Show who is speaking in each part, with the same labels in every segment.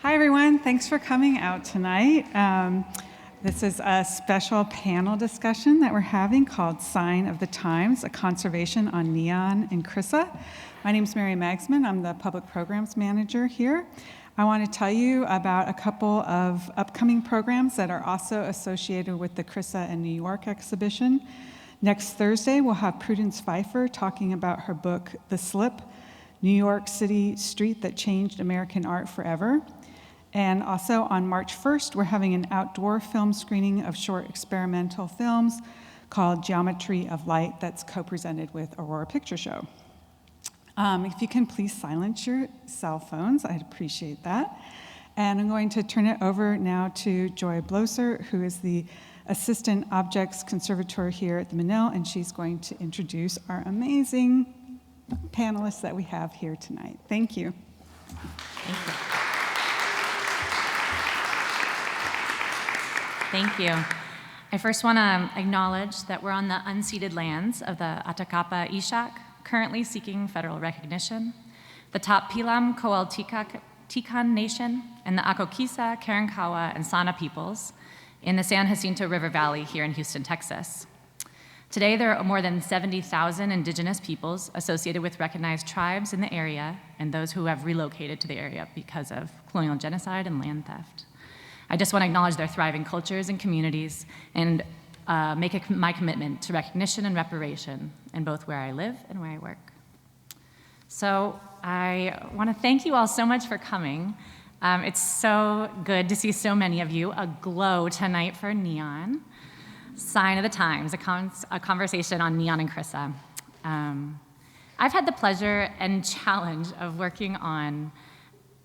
Speaker 1: Hi, everyone. Thanks for coming out tonight. This is a special panel discussion that we're having called Sign of the Times, a conservation on neon in Crissa. My name is Mary Magsman. I'm the public programs manager here. I want to tell you about a couple of upcoming programs that are also associated with the Crissa and New York exhibition. Next Thursday, we'll have Prudence Pfeiffer talking about her book, The Slip, New York City Street That Changed American Art Forever. And also on March 1st, we're having an outdoor film screening of short experimental films called Geometry of Light that's co-presented with Aurora Picture Show. If you can please silence your cell phones, I'd appreciate that. And I'm going to turn it over now to Joy Bloser, who is the Assistant Objects Conservator here at the Menil, and she's going to introduce our amazing panelists that we have here tonight. Thank you.
Speaker 2: Thank you. Thank you. I first want to acknowledge that we're on the unceded lands of the Atacapa Ishak, currently seeking federal recognition, the Tappilam Coaltican Nation, and the Akokisa, Karankawa, and Sana peoples in the San Jacinto River Valley here in Houston, Texas. Today, there are more than 70,000 indigenous peoples associated with recognized tribes in the area and those who have relocated to the area because of colonial genocide and land theft. I just want to acknowledge their thriving cultures and communities and make it my commitment to recognition and reparation in both where I live and where I work. So I want to thank you all so much for coming. It's so good to see so many of you aglow tonight for Neon. Sign of the Times, a conversation on neon and Crissa. I've had the pleasure and challenge of working on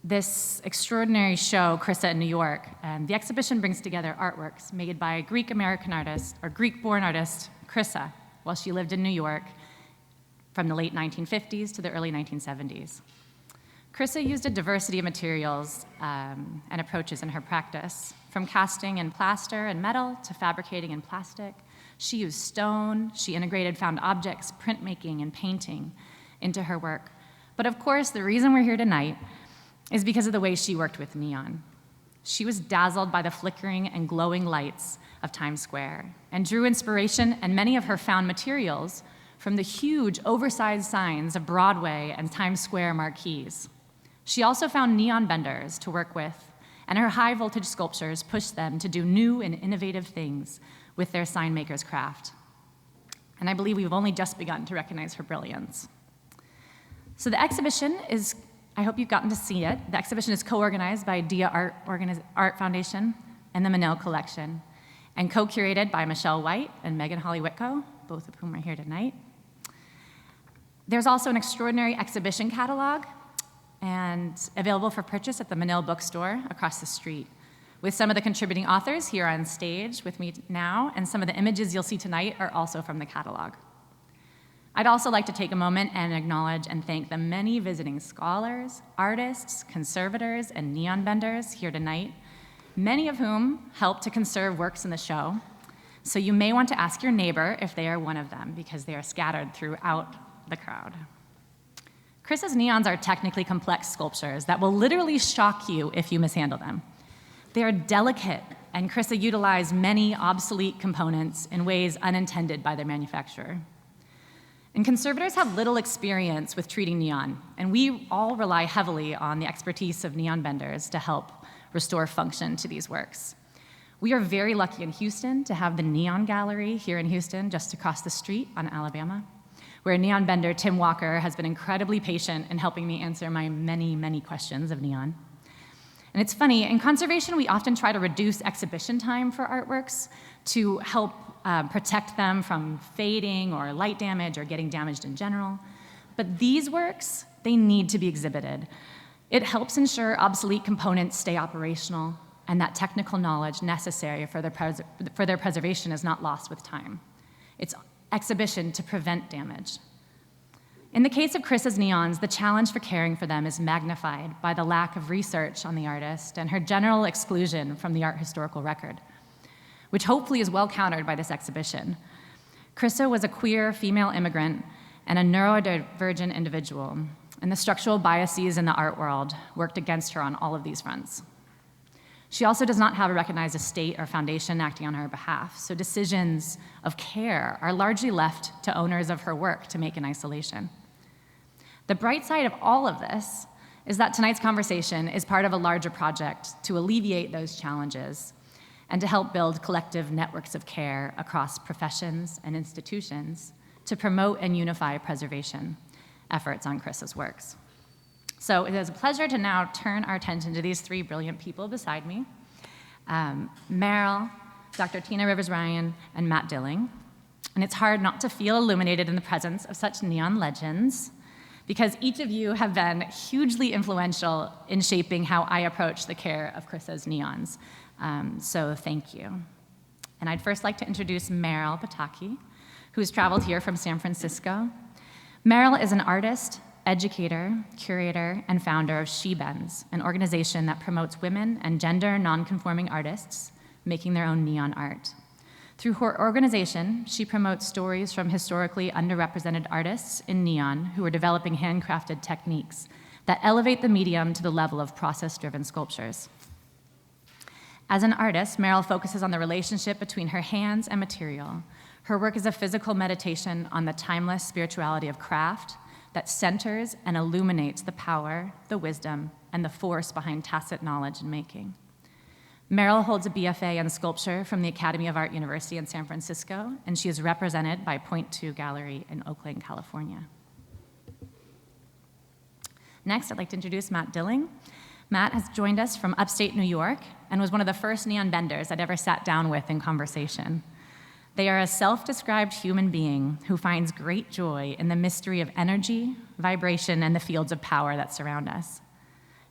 Speaker 2: this extraordinary show, Crissa in New York, and the exhibition brings together artworks made by Greek-American artist, or Greek-born artist, Crissa, while she lived in New York from the late 1950s to the early 1970s. Crissa used a diversity of materials and approaches in her practice, from casting in plaster and metal to fabricating in plastic. She used stone, she integrated found objects, printmaking, and painting into her work. But of course, the reason we're here tonight is because of the way she worked with neon. She was dazzled by the flickering and glowing lights of Times Square and drew inspiration and many of her found materials from the huge, oversized signs of Broadway and Times Square marquees. She also found neon benders to work with, and her high-voltage sculptures pushed them to do new and innovative things with their sign maker's craft. And I believe we've only just begun to recognize her brilliance. So the exhibition is, I hope you've gotten to see it. The exhibition is co-organized by Dia Art Foundation and the Menil Collection, and co-curated by Michelle White and Megan Holly-Whitco, both of whom are here tonight. There's also an extraordinary exhibition catalog and available for purchase at the Menil bookstore across the street, with some of the contributing authors here on stage with me now, and some of the images you'll see tonight are also from the catalog. I'd also like to take a moment and acknowledge and thank the many visiting scholars, artists, conservators, and neon benders here tonight, many of whom helped to conserve works in the show. So you may want to ask your neighbor if they are one of them, because they are scattered throughout the crowd. Crissa's neons are technically complex sculptures that will literally shock you if you mishandle them. They are delicate, and Crissa utilized many obsolete components in ways unintended by their manufacturer. And conservators have little experience with treating neon, and we all rely heavily on the expertise of neon benders to help restore function to these works. We are very lucky in Houston to have the Neon Gallery here in Houston, just across the street on Alabama, where neon bender Tim Walker has been incredibly patient in helping me answer my many, many questions of neon. And it's funny, in conservation, we often try to reduce exhibition time for artworks to help protect them from fading or light damage or getting damaged in general. But these works, they need to be exhibited. It helps ensure obsolete components stay operational and that technical knowledge necessary for their preservation is not lost with time. It's exhibition to prevent damage. In the case of Crissa's neons, the challenge for caring for them is magnified by the lack of research on the artist and her general exclusion from the art historical record, which hopefully is well countered by this exhibition. Crissa was a queer female immigrant and a neurodivergent individual. and the structural biases in the art world worked against her on all of these fronts. She also does not have a recognized estate or foundation acting on her behalf, so decisions of care are largely left to owners of her work to make in isolation. The bright side of all of this is that tonight's conversation is part of a larger project to alleviate those challenges and to help build collective networks of care across professions and institutions to promote and unify preservation efforts on Chris's works. So it is a pleasure to now turn our attention to these three brilliant people beside me, Meryl, Dr. Tina Rivers-Ryan, and Matt Dilling. And it's hard not to feel illuminated in the presence of such neon legends, because each of you have been hugely influential in shaping how I approach the care of Chris's neons. So thank you. And I'd first like to introduce Meryl Pataki, who's traveled here from San Francisco. Meryl is an artist, educator, curator, and founder of She Bends, an organization that promotes women and gender nonconforming artists making their own neon art. Through her organization, she promotes stories from historically underrepresented artists in neon who are developing handcrafted techniques that elevate the medium to the level of process-driven sculptures. As an artist, Meryl focuses on the relationship between her hands and material. Her work is a physical meditation on the timeless spirituality of craft that centers and illuminates the power, the wisdom, and the force behind tacit knowledge and making. Meryl holds a BFA in sculpture from the Academy of Art University in San Francisco, and she is represented by Point 2 Gallery in Oakland, California. Next, I'd like to introduce Matt Dilling. Matt has joined us from upstate New York and was one of the first neon benders I'd ever sat down with in conversation. They are a self-described human being who finds great joy in the mystery of energy, vibration, and the fields of power that surround us.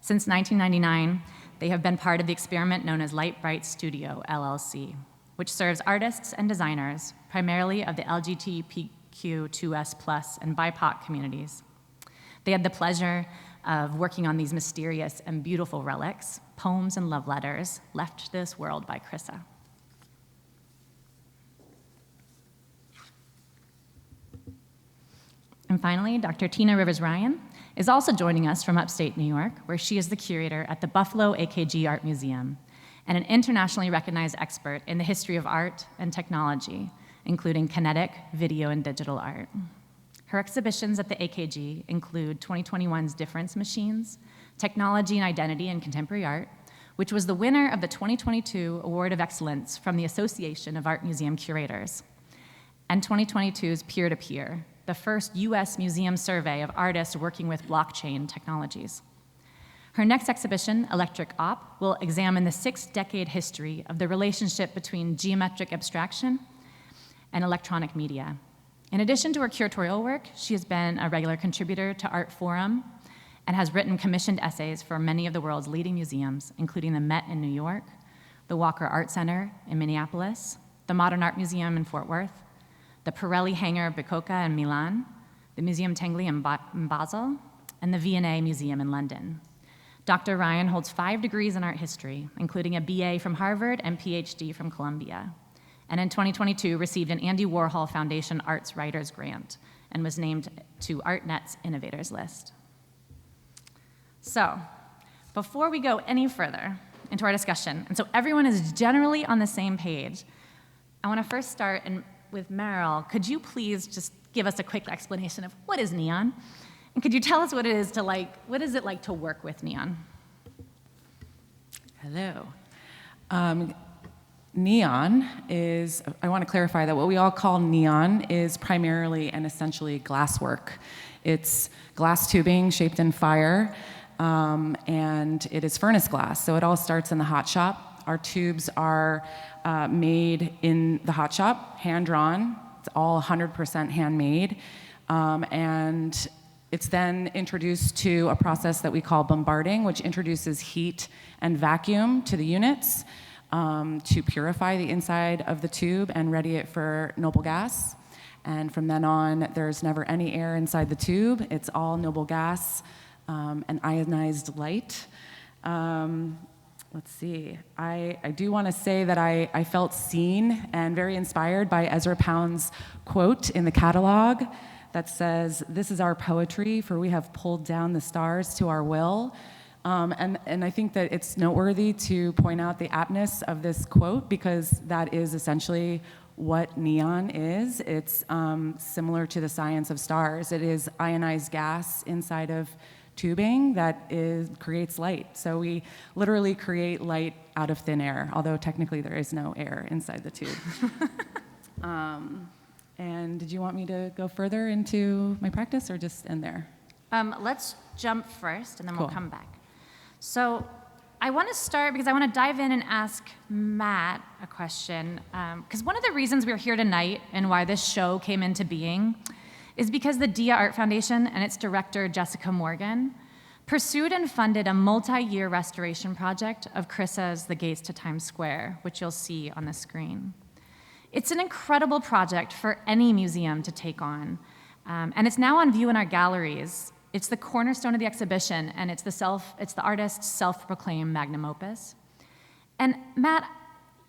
Speaker 2: Since 1999, they have been part of the experiment known as Light Bright Studio, LLC, which serves artists and designers, primarily of the LGBTQ2S+ and BIPOC communities. They had the pleasure of working on these mysterious and beautiful relics, poems and love letters left to this world by Chrissa. And finally, Dr. Tina Rivers-Ryan is also joining us from upstate New York, where she is the curator at the Buffalo AKG Art Museum and an internationally recognized expert in the history of art and technology, including kinetic, video, and digital art. Her exhibitions at the AKG include 2021's Difference Machines, Technology and Identity in Contemporary Art, which was the winner of the 2022 Award of Excellence from the Association of Art Museum Curators, and 2022's Peer-to-Peer, the first US museum survey of artists working with blockchain technologies. Her next exhibition, Electric Op, will examine the 6-decade history of the relationship between geometric abstraction and electronic media. In addition to her curatorial work, she has been a regular contributor to Art Forum and has written commissioned essays for many of the world's leading museums, including the Met in New York, the Walker Art Center in Minneapolis, the Modern Art Museum in Fort Worth, the Pirelli Hangar Bicocca in Milan, the Museum Tingley in Basel, and the V&A Museum in London. Dr. Ryan holds 5 degrees in art history, including a BA from Harvard and PhD from Columbia, and in 2022 received an Andy Warhol Foundation Arts Writers Grant and was named to ArtNet's Innovators List. So, before we go any further into our discussion, and so everyone is generally on the same page, I want to first start with Meryl. Could you please just give us a quick explanation of what is neon? And could you tell us what it is what is it like to work with neon?
Speaker 3: Hello. Neon is, I want to clarify that what we all call neon is primarily and essentially glasswork. It's glass tubing shaped in fire, and it is furnace glass. So it all starts in the hot shop. Our tubes are made in the hot shop, hand-drawn. It's all 100% handmade. And it's then introduced to a process that we call bombarding, which introduces heat and vacuum to the units to purify the inside of the tube and ready it for noble gas. And from then on, there's never any air inside the tube. It's all noble gas and ionized light. Let's see, I do want to say that I felt seen and very inspired by Ezra Pound's quote in the catalog that says, "This is our poetry, for we have pulled down the stars to our will." And I think that it's noteworthy to point out the aptness of this quote, because that is essentially what neon is. It's similar to the science of stars. It is ionized gas inside of tubing that creates light. So we literally create light out of thin air, although technically there is no air inside the tube. And did you want me to go further into my practice or just end there?
Speaker 2: Let's jump first, and then
Speaker 3: Cool.
Speaker 2: we'll come back. So I want to start because I want to dive in and ask Matt a question. Because one of the reasons we're here tonight and why this show came into being is because the Dia Art Foundation and its director, Jessica Morgan, pursued and funded a multi-year restoration project of Crissa's The Gates to Times Square, which you'll see on the screen. It's an incredible project for any museum to take on, and it's now on view in our galleries. It's the cornerstone of the exhibition, and it's the artist's self-proclaimed magnum opus. And Matt,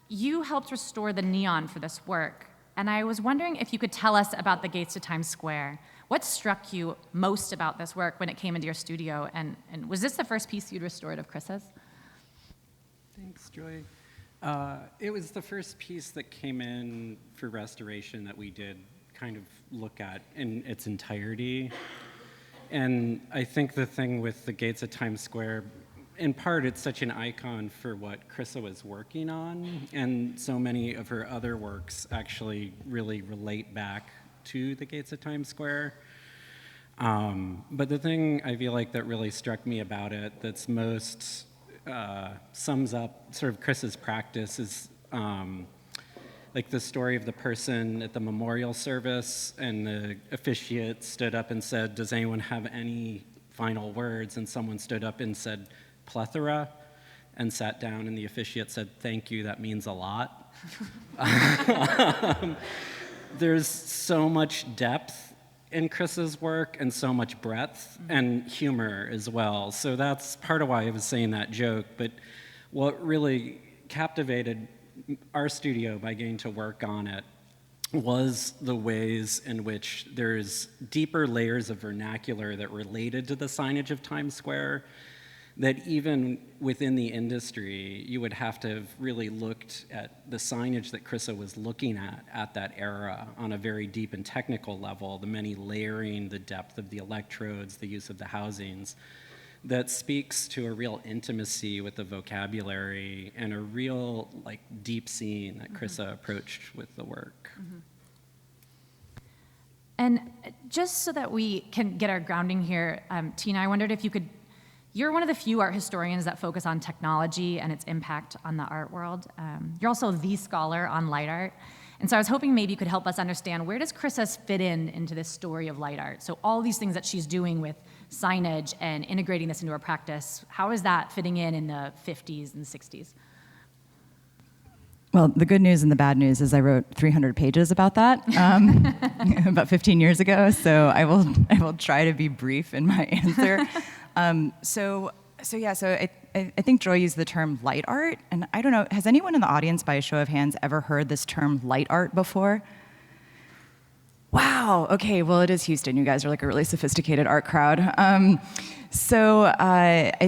Speaker 2: you helped restore the neon for this work, and I was wondering if you could tell us about the Gates to Times Square. What struck you most about this work when it came into your studio, and was this the first piece you'd restored of Crissa's?
Speaker 4: Thanks, Joy. It was the first piece that came in for restoration that we did kind of look at in its entirety. And I think the thing with the Gates of Times Square, in part, it's such an icon for what Crissa was working on, and so many of her other works actually really relate back to the Gates of Times Square. But the thing I feel like that really struck me about it that's most sums up sort of Crissa's practice is like the story of the person at the memorial service, and the officiate stood up and said, "Does anyone have any final words?" And someone stood up and said, "Plethora," and sat down, and the officiate said, "Thank you, that means a lot." There's so much depth in Crissa's work and so much breadth and humor as well. So that's part of why I was saying that joke. But what really captivated our studio by getting to work on it was the ways in which there's deeper layers of vernacular that related to the signage of Times Square that even within the industry, you would have to have really looked at the signage that Crissa was looking at that era on a very deep and technical level, the many layering, the depth of the electrodes, the use of the housings, that speaks to a real intimacy with the vocabulary and a real like deep seeing that Crissa approached with the work.
Speaker 2: And just so that we can get our grounding here, Tina, I wondered if you could, you're one of the few art historians that focus on technology and its impact on the art world. You're also the scholar on light art. And so I was hoping maybe you could help us understand, where does Crissa's fit into this story of light art? So all these things that she's doing with signage and integrating this into her practice, how is that fitting in the 50s and 60s?
Speaker 5: Well, the good news and the bad news is I wrote 300 pages about that about 15 years ago, so I will try to be brief in my answer. So I think Joy used the term light art, and I don't know, has anyone in the audience, by a show of hands, ever heard this term light art before? Wow, okay, well, it is Houston. You guys are like a really sophisticated art crowd. I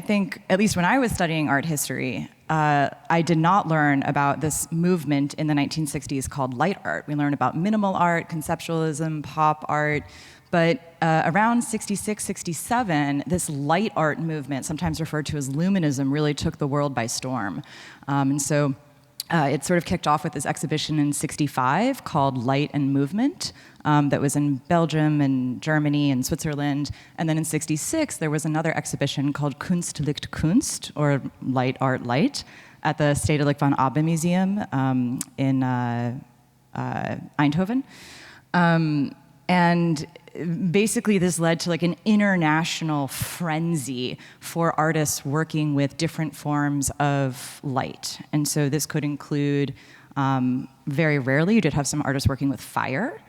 Speaker 5: think, at least when I was studying art history, I did not learn about this movement in the 1960s called light art. We learned about minimal art, conceptualism, pop art, but around 66, 67, this light art movement, sometimes referred to as luminism, really took the world by storm. It sort of kicked off with this exhibition in 65 called Light and Movement that was in Belgium and Germany and Switzerland. And then in 66, there was another exhibition called Kunst licht Kunst, or Light Art Light, at the Stedelijk van Abbe Museum in Eindhoven. And basically this led to like an international frenzy for artists working with different forms of light. And so this could include, very rarely, you did have some artists working with fire.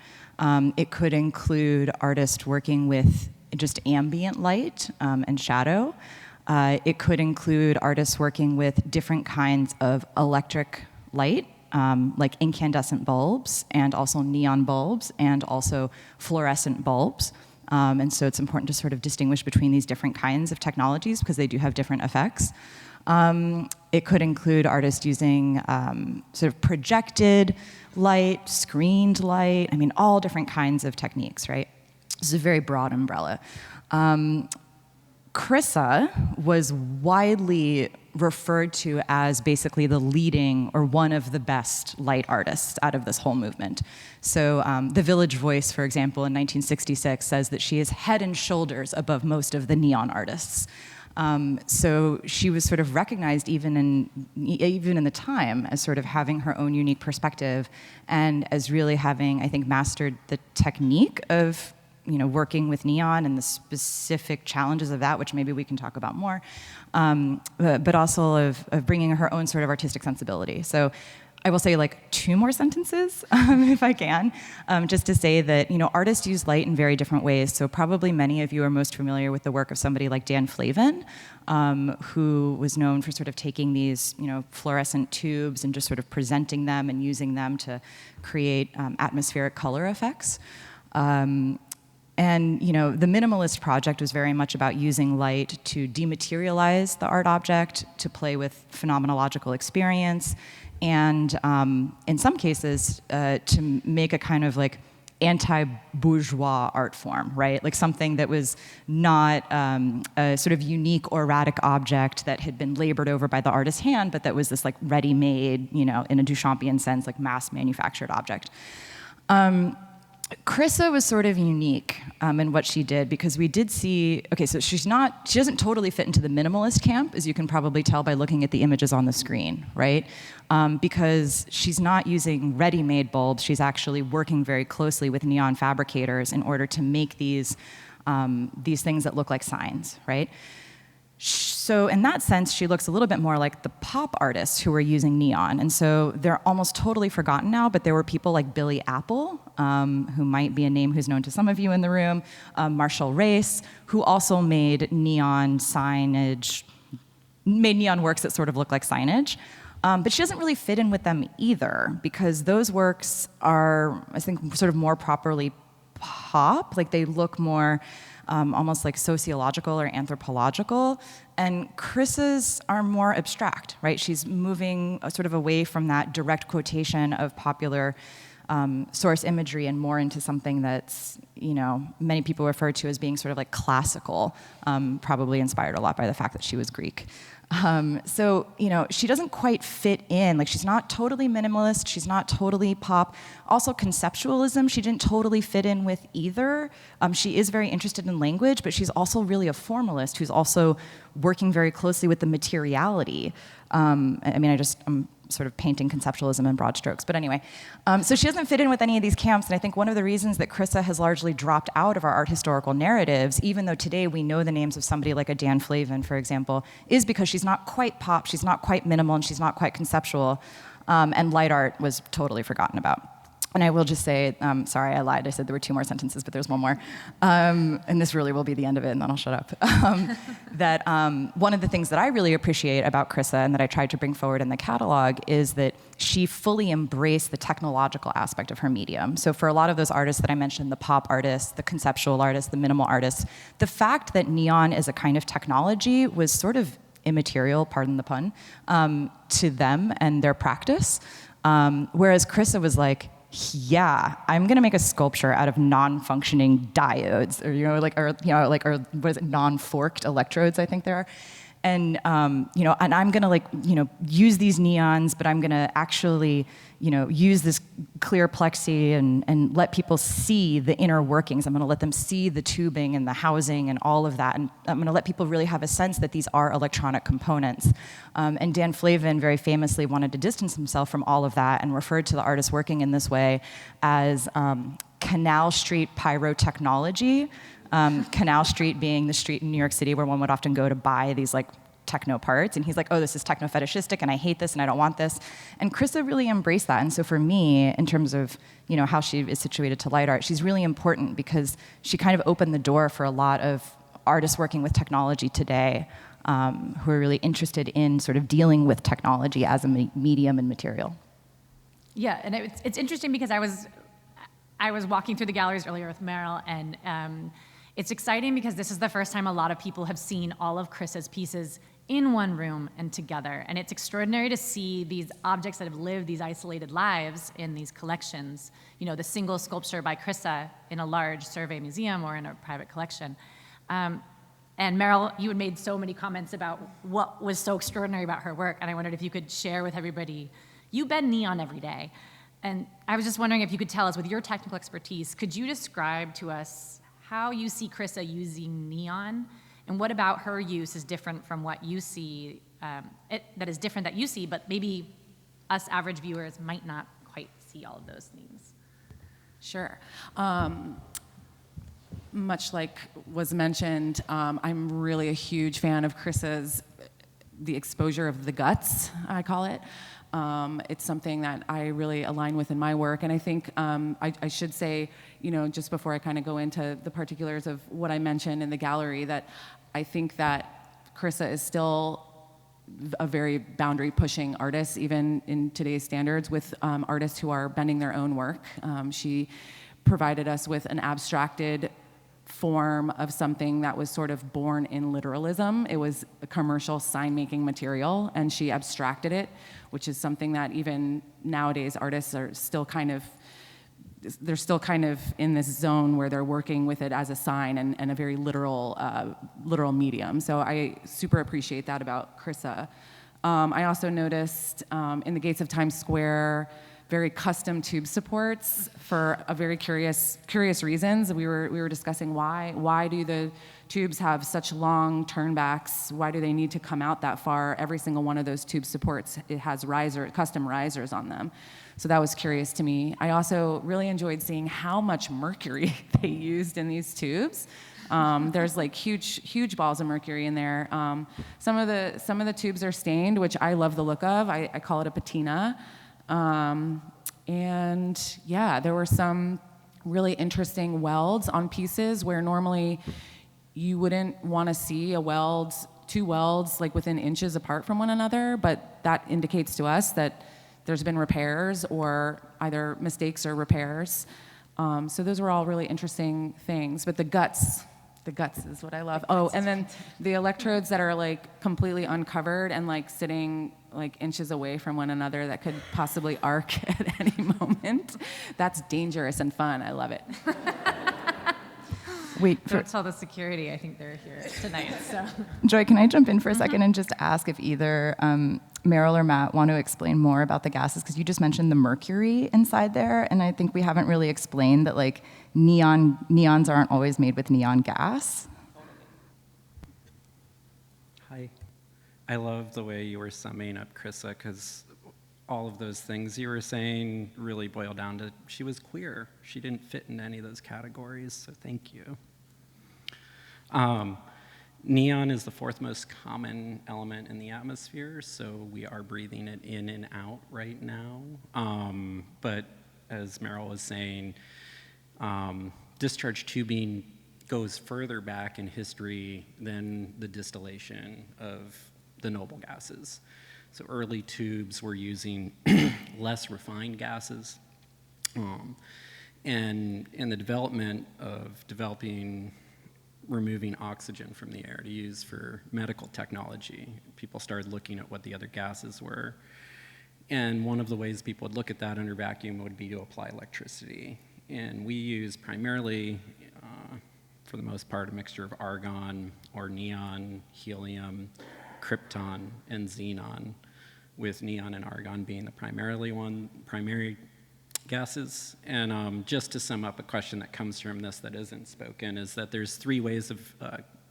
Speaker 5: It could include artists working with just ambient light and shadow. It could include artists working with different kinds of electric light, like incandescent bulbs and also neon bulbs and also fluorescent bulbs. And so it's important to sort of distinguish between these different kinds of technologies because they do have different effects. It could include artists using sort of projected light, screened light, I mean, all different kinds of techniques, right? This is a very broad umbrella. Krissa was widely referred to as basically the leading or one of the best light artists out of this whole movement. So the Village Voice, for example, in 1966 says that she is head and shoulders above most of the neon artists. So she was sort of recognized even in the time as sort of having her own unique perspective and as really having, I think, mastered the technique of working with neon and the specific challenges of that, which maybe we can talk about more, but also of bringing her own sort of artistic sensibility. So I will say like 2 more sentences, if I can, just to say that artists use light in very different ways. So probably many of you are most familiar with the work of somebody like Dan Flavin, who was known for sort of taking these fluorescent tubes and just sort of presenting them and using them to create atmospheric color effects. And the Minimalist project was very much about using light to dematerialize the art object, to play with phenomenological experience, and in some cases, to make a kind of like anti-bourgeois art form, right? Like something that was not a sort of unique or erratic object that had been labored over by the artist's hand, but that was this like ready-made, in a Duchampian sense, like mass-manufactured object. Krissa was sort of unique in what she did because we did see, okay, so she doesn't totally fit into the minimalist camp, as you can probably tell by looking at the images on the screen, right? Because she's not using ready-made bulbs, she's actually working very closely with neon fabricators in order to make these things that look like signs, right? So in that sense, she looks a little bit more like the pop artists who were using neon. And so they're almost totally forgotten now, but there were people like Billy Apple, who might be a name who's known to some of you in the room, Marshall Race, who also made neon signage, made neon works that sort of look like signage. But she doesn't really fit in with them either, because those works are, I think, sort of more properly pop, like they look more almost like sociological or anthropological, and Krissa's are more abstract, right? She's moving sort of away from that direct quotation of popular source imagery and more into something that's, many people refer to as being sort of like classical, probably inspired a lot by the fact that she was Greek. So, she doesn't quite fit in. Like, she's not totally minimalist. She's not totally pop. Also, conceptualism, she didn't totally fit in with either. She is very interested in language, but she's also really a formalist who's also working very closely with the materiality. I'm sort of painting conceptualism in broad strokes. But anyway, so she doesn't fit in with any of these camps, and I think one of the reasons that Krissa has largely dropped out of our art historical narratives, even though today we know the names of somebody like a Dan Flavin, for example, is because she's not quite pop, she's not quite minimal, and she's not quite conceptual, and light art was totally forgotten about. And I will just say, sorry, I lied. I said there were 2 more sentences, but there's 1 more. And this really will be the end of it, and then I'll shut up. That one of the things that I really appreciate about Krissa and that I tried to bring forward in the catalog is that she fully embraced the technological aspect of her medium. So for a lot of those artists that I mentioned, the pop artists, the conceptual artists, the minimal artists, the fact that neon is a kind of technology was sort of immaterial, pardon the pun, to them and their practice. Whereas Krissa was like, yeah, I'm gonna make a sculpture out of non-functioning diodes, or what is it, non-forked electrodes, I think there are. And and I'm gonna use these neons, but I'm gonna actually use this clear plexi and let people see the inner workings. I'm gonna let them see the tubing and the housing and all of that, and I'm gonna let people really have a sense that these are electronic components. And Dan Flavin very famously wanted to distance himself from all of that and referred to the artists working in this way as Canal Street pyrotechnology. Canal Street being the street in New York City where one would often go to buy these like techno parts, and he's like, oh, this is techno fetishistic and I hate this and I don't want this. And Krissa really embraced that. And so for me, in terms of how she is situated to light art, she's really important because she kind of opened the door for a lot of artists working with technology today, who are really interested in sort of dealing with technology as a medium and material.
Speaker 2: Yeah, and it's interesting because I was walking through the galleries earlier with Meryl, and it's exciting because this is the first time a lot of people have seen all of Chris's pieces in one room and together. And it's extraordinary to see these objects that have lived these isolated lives in these collections. You know, the single sculpture by Chrissa in a large survey museum or in a private collection. And Meryl, you had made so many comments about what was so extraordinary about her work, and I wondered if you could share with everybody. You bend neon every day, and I was just wondering if you could tell us, with your technical expertise, could you describe to us how you see Chrissa using neon, and what about her use is different from what you see, that is different that you see, but maybe us average viewers might not quite see all of those things?
Speaker 3: Sure. Much like was mentioned, I'm really a huge fan of Chris's, the exposure of the guts, I call it. It's something that I really align with in my work, and I think I should say, you know, just before I kind of go into the particulars of what I mentioned in the gallery, that I think that Chrissa is still a very boundary-pushing artist, even in today's standards, with artists who are bending their own work. She provided us with an abstracted form of something that was sort of born in literalism. It was a commercial sign-making material, and she abstracted it, which is something that even nowadays artists are still kind of, they're still kind of in this zone where they're working with it as a sign and a very literal medium. So I super appreciate that about Chrissa. I also noticed in the gates of Times Square, very custom tube supports for a very curious reasons. We were discussing why do the tubes have such long turnbacks? Why do they need to come out that far? Every single one of those tube supports, it has custom risers on them. So that was curious to me. I also really enjoyed seeing how much mercury they used in these tubes. There's like huge balls of mercury in there. Some of the tubes are stained, which I love the look of. I call it a patina. And yeah, there were some really interesting welds on pieces where normally you wouldn't want to see two welds like within inches apart from one another, but that indicates to us that there's been repairs or either mistakes or repairs. So those were all really interesting things, but the guts is what I love. Oh, and then the electrodes that are like completely uncovered and like sitting like inches away from one another that could possibly arc at any moment. That's dangerous and fun. I love it.
Speaker 5: Wait,
Speaker 2: Don't tell the security. I think they're here tonight. So,
Speaker 5: Joy, can I jump in for a second and just ask if either Meryl or Matt want to explain more about the gases? Because you just mentioned the mercury inside there, and I think we haven't really explained that like neons aren't always made with neon gas.
Speaker 4: Hi. I love the way you were summing up Chrissa, because all of those things you were saying really boil down to she was queer. She didn't fit in any of those categories, so thank you. Neon is the fourth most common element in the atmosphere, so we are breathing it in and out right now. But as Meryl was saying, discharge tubing goes further back in history than the distillation of the noble gases. So early tubes were using less refined gases. And in the development of removing oxygen from the air to use for medical technology, people started looking at what the other gases were. And one of the ways people would look at that under vacuum would be to apply electricity. And we use primarily, for the most part, a mixture of argon or neon, helium, krypton, and xenon, with neon and argon being the primary gases. And just to sum up a question that comes from this that isn't spoken is that there's three ways of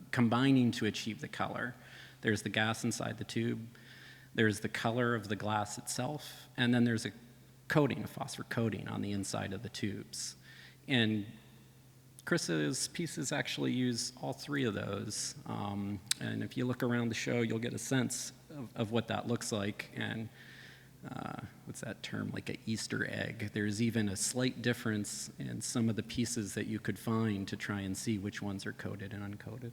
Speaker 4: combining to achieve the color. There's the gas inside the tube, there's the color of the glass itself, and then there's a coating, a phosphor coating on the inside of the tubes. And Chrissa's pieces actually use all three of those. And if you look around the show, you'll get a sense of what that looks like. And what's that term, like an Easter egg. There's even a slight difference in some of the pieces that you could find to try and see which ones are coated and uncoated.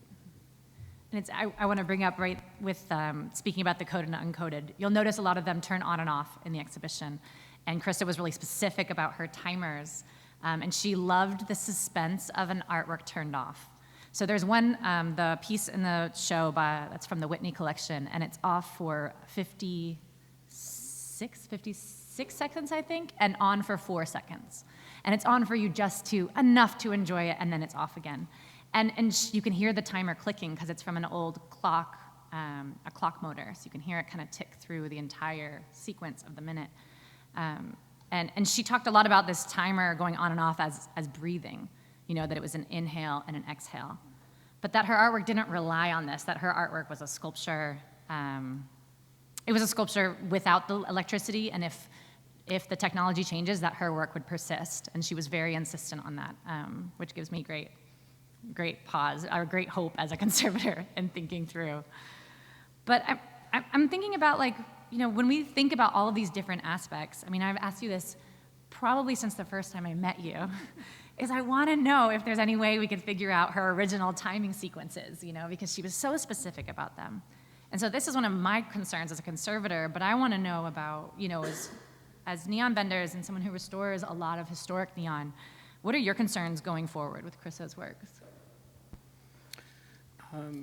Speaker 2: and I want to bring up with speaking about the coated and uncoated. You'll notice a lot of them turn on and off in the exhibition. And Krista was really specific about her timers, and she loved the suspense of an artwork turned off. So there's one, the piece in the show that's from the Whitney collection, and it's off for 56 seconds, I think, and on for 4 seconds. And it's on for you just enough to enjoy it, and then it's off again. And you can hear the timer clicking because it's from an old clock, a clock motor. So you can hear it kind of tick through the entire sequence of the minute. And she talked a lot about this timer going on and off as breathing, that it was an inhale and an exhale. But that her artwork didn't rely on this, that her artwork was a sculpture. It was a sculpture without the electricity, and if the technology changes, that her work would persist. And she was very insistent on that, which gives me great pause, or great hope as a conservator in thinking through. But I'm thinking about, when we think about all of these different aspects, I've asked you this probably since the first time I met you, is I want to know if there's any way we could figure out her original timing sequences, because she was so specific about them. And so this is one of my concerns as a conservator, but I want to know about, as neon benders and someone who restores a lot of historic neon, what are your concerns going forward with Krissa's works?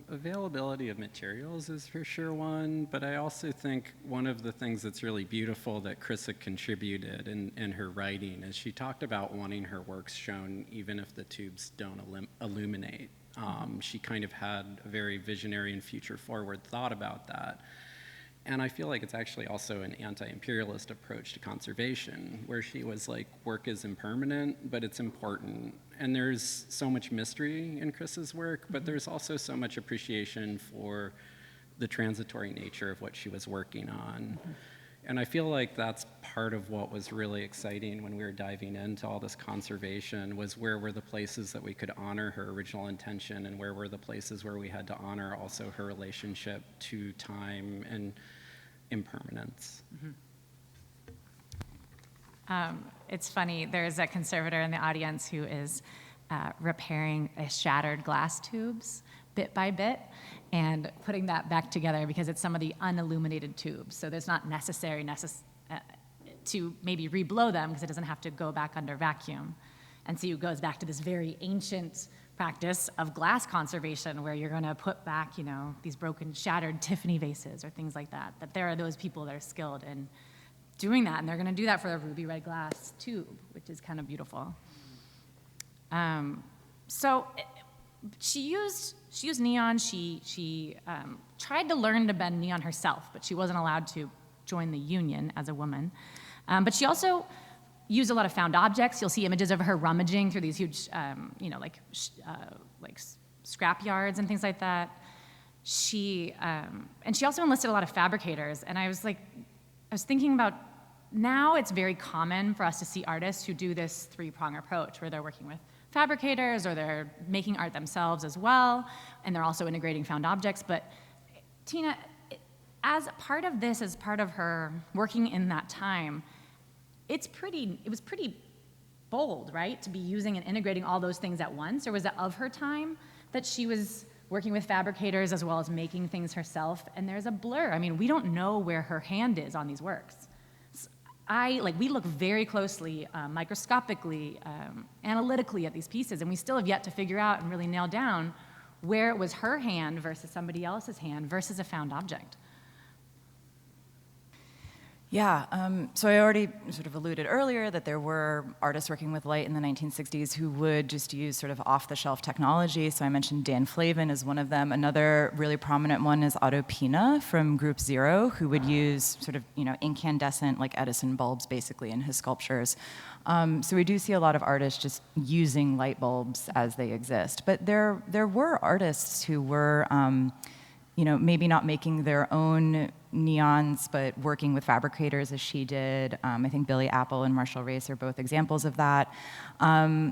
Speaker 4: Availability of materials is for sure one, but I also think one of the things that's really beautiful that Krissa contributed in her writing is she talked about wanting her works shown even if the tubes don't illuminate. She kind of had a very visionary and future-forward thought about that. And I feel like it's actually also an anti-imperialist approach to conservation, where she was like, work is impermanent, but it's important. And there's so much mystery in Krissa's work, but there's also so much appreciation for the transitory nature of what she was working on. And I feel like that's part of what was really exciting when we were diving into all this conservation, was where were the places that we could honor her original intention, and where were the places where we had to honor also her relationship to time and impermanence.
Speaker 2: It's funny, there's a conservator in the audience who is repairing shattered glass tubes bit by bit and putting that back together because it's some of the unilluminated tubes. So there's not necessary to maybe reblow them because it doesn't have to go back under vacuum. And so it goes back to this very ancient practice of glass conservation where you're going to put back, these broken, shattered Tiffany vases or things like that. That there are those people that are skilled in doing that, and they're going to do that for a ruby red glass tube, which is kind of beautiful. So she used neon. She tried to learn to bend neon herself, but she wasn't allowed to join the union as a woman. But she also used a lot of found objects. You'll see images of her rummaging through these huge, like scrap yards and things like that. And she also enlisted a lot of fabricators. And I was thinking about, now it's very common for us to see artists who do this three-prong approach, where they're working with fabricators or they're making art themselves as well, and they're also integrating found objects. But Tina, as part of this, as part of her working in that time, it was pretty bold, right, to be using and integrating all those things at once? Or was it of her time that she was working with fabricators as well as making things herself? And there's a blur. We don't know where her hand is on these works. We look very closely, microscopically, analytically at these pieces, and we still have yet to figure out and really nail down where it was her hand versus somebody else's hand versus a found object.
Speaker 5: Yeah, so I already sort of alluded earlier that there were artists working with light in the 1960s who would just use sort of off-the-shelf technology. So I mentioned Dan Flavin as one of them. Another really prominent one is Otto Pina from Group Zero, who would use sort of, incandescent, like Edison bulbs, basically, in his sculptures. So we do see a lot of artists just using light bulbs as they exist. But there were artists who were, maybe not making their own neons, but working with fabricators as she did. I think Billy Apple and Marshall Race are both examples of that. I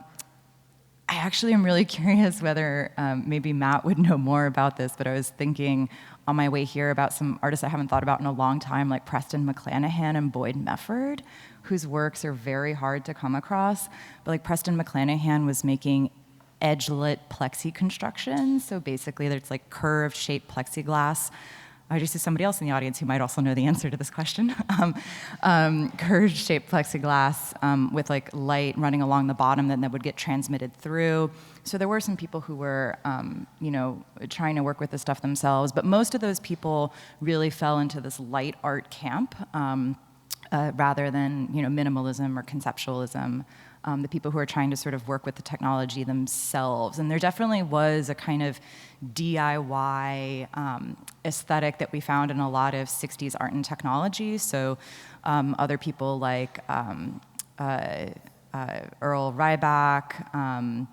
Speaker 5: actually am really curious whether maybe Matt would know more about this, but I was thinking on my way here about some artists I haven't thought about in a long time, like Preston McClanahan and Boyd Mefford, whose works are very hard to come across. But like Preston McClanahan was making edge-lit plexi constructions, so basically there's like curved shaped plexiglass I just see somebody else in the audience who might also know the answer to this question. Curved-shaped plexiglass with like light running along the bottom that would get transmitted through. So there were some people who were, trying to work with this stuff themselves, but most of those people really fell into this light art camp rather than, minimalism or conceptualism. The people who are trying to sort of work with the technology themselves. And there definitely was a kind of DIY aesthetic that we found in a lot of 60s art and technology. So other people like Earl Rybak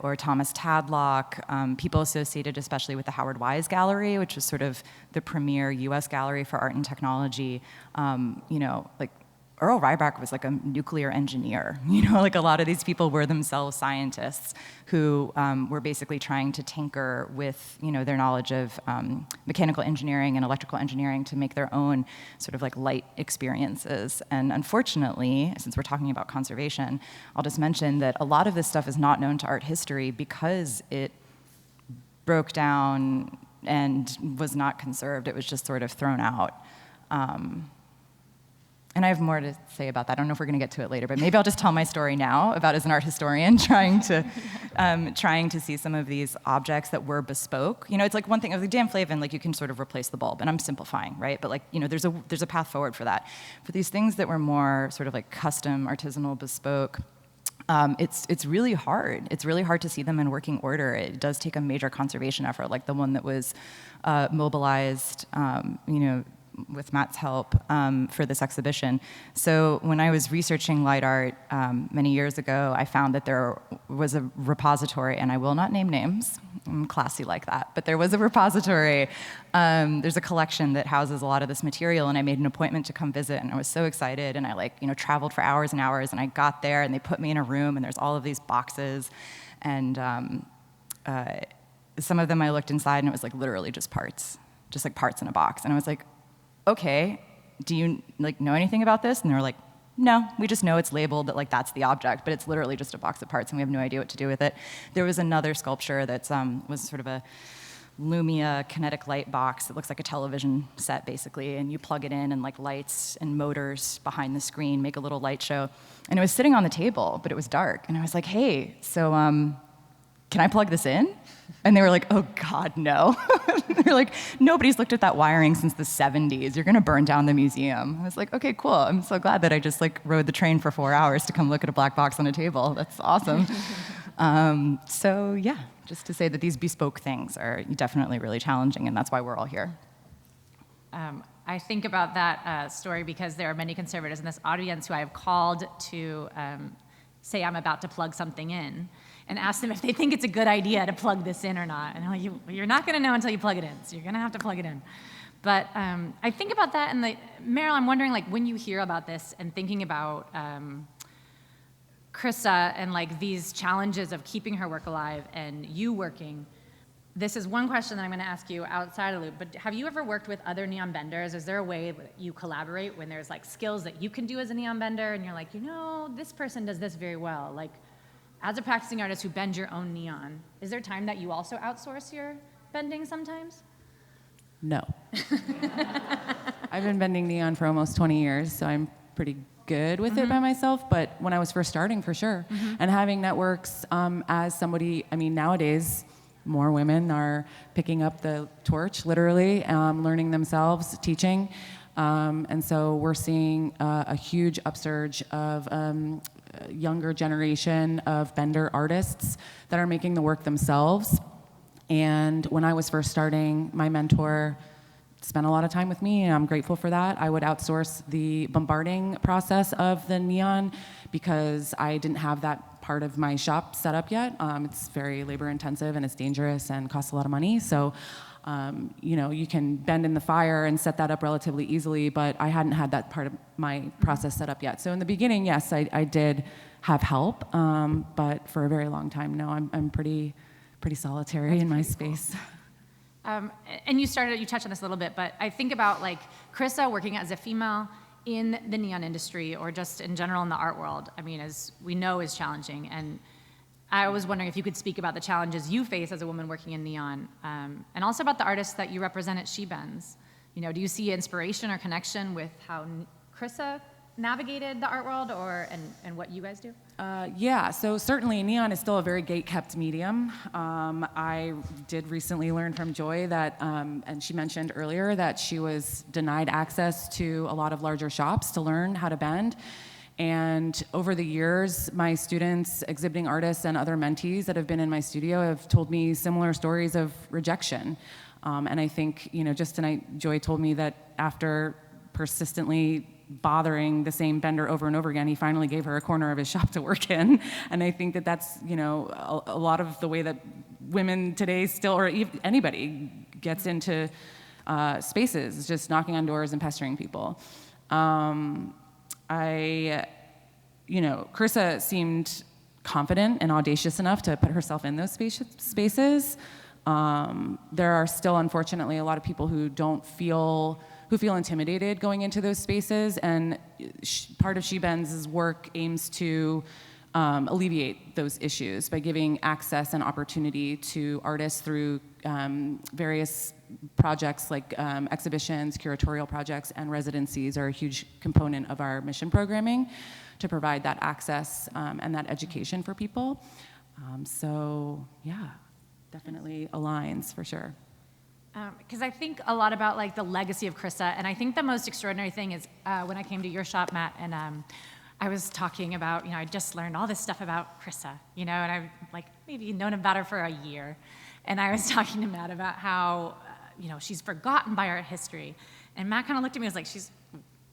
Speaker 5: or Thomas Tadlock, people associated especially with the Howard Wise Gallery, which is sort of the premier US gallery for art and technology, like Earl Rybak was like a nuclear engineer. Like a lot of these people were themselves scientists who were basically trying to tinker with, their knowledge of mechanical engineering and electrical engineering to make their own sort of like light experiences. And unfortunately, since we're talking about conservation, I'll just mention that a lot of this stuff is not known to art history because it broke down and was not conserved. It was just sort of thrown out. And I have more to say about that. I don't know if we're going to get to it later, but maybe I'll just tell my story now about as an art historian trying to see some of these objects that were bespoke. It's like one thing, like Dan Flavin, like you can sort of replace the bulb, and I'm simplifying, right? But like, there's a path forward for that. For these things that were more sort of like custom, artisanal, bespoke, it's really hard. It's really hard to see them in working order. It does take a major conservation effort, like the one that was mobilized, with Matt's help for this exhibition. So when I was researching light art many years ago, I found that there was a repository, and I will not name names, I'm classy like that, but there was a repository. There's a collection that houses a lot of this material, and I made an appointment to come visit, and I was so excited, and I traveled for hours and hours, and I got there, and they put me in a room, and there's all of these boxes, and some of them I looked inside, and it was like literally just like parts in a box, and I was like, okay, do you know anything about this? And they were like, no, we just know it's labeled that that's the object, but it's literally just a box of parts and we have no idea what to do with it. There was another sculpture that was sort of a Lumia kinetic light box. It looks like a television set basically, and you plug it in and lights and motors behind the screen make a little light show. And it was sitting on the table, but it was dark. And I was like, hey, so can I plug this in? And they were like, oh God, no. They're like, nobody's looked at that wiring since the 70s. You're gonna burn down the museum. I was like, okay, cool. I'm so glad that I just rode the train for 4 hours to come look at a black box on a table. That's awesome. So yeah, just to say that these bespoke things are definitely really challenging, and that's why we're all here.
Speaker 2: I think about that story because there are many conservators in this audience who I have called to say I'm about to plug something in and ask them if they think it's a good idea to plug this in or not. And I'm like, you're not going to know until you plug it in, so you're going to have to plug it in. But I think about that, and Meryl, I'm wondering, when you hear about this and thinking about Krista and these challenges of keeping her work alive and you working, this is one question that I'm going to ask you outside of the loop, but have you ever worked with other neon benders? Is there a way that you collaborate when there's skills that you can do as a neon bender and you're like, this person does this very well? As a practicing artist who bends your own neon, is there time that you also outsource your bending sometimes?
Speaker 3: No. I've been bending neon for almost 20 years, so I'm pretty good with it by myself, but when I was first starting, for sure. And having networks as somebody, nowadays, more women are picking up the torch, literally, learning themselves, teaching. And so we're seeing a huge upsurge of younger generation of bender artists that are making the work themselves. And when I was first starting, my mentor spent a lot of time with me, and I'm grateful for that. I would outsource the bombarding process of the neon because I didn't have that part of my shop set up yet. It's very labor intensive and it's dangerous and costs a lot of money. So, you can bend in the fire and set that up relatively easily, but I hadn't had that part of my process set up yet. So in the beginning, yes, I did have help, but for a very long time, no, I'm pretty solitary in my space.
Speaker 2: And you touched on this a little bit, but I think about Krista working as a female in the neon industry or just in general in the art world, as we know is challenging. And I was wondering if you could speak about the challenges you face as a woman working in neon, and also about the artists that you represent at She Bends. You know, do you see inspiration or connection with how Krissa navigated the art world, and what you guys do?
Speaker 3: Yeah, so certainly neon is still a very gate-kept medium. I did recently learn from Joy that, and she mentioned earlier that she was denied access to a lot of larger shops to learn how to bend. And over the years, my students, exhibiting artists, and other mentees that have been in my studio have told me similar stories of rejection. And I think, you know, just tonight, Joy told me that after persistently bothering the same bender over and over again, he finally gave her a corner of his shop to work in. And I think that that's, you know, a lot of the way that women today still, or anybody gets into spaces, is just knocking on doors and pestering people. You know, Krissa seemed confident and audacious enough to put herself in those spaces. There are still, unfortunately, a lot of people who feel intimidated going into those spaces, and part of She Bends' work aims to alleviate those issues by giving access and opportunity to artists through various projects like exhibitions, curatorial projects, and residencies are a huge component of our mission programming to provide that access and that education for people. So yeah, definitely aligns for sure.
Speaker 2: Because I think a lot about like the legacy of Krissa, and I think the most extraordinary thing is when I came to your shop, Matt, and I was talking about, you know, I just learned all this stuff about Krissa, you know, and I've like maybe known about her for a year, and I was talking to Matt about how, you know, she's forgotten by art history, and Matt kind of looked at me and was like,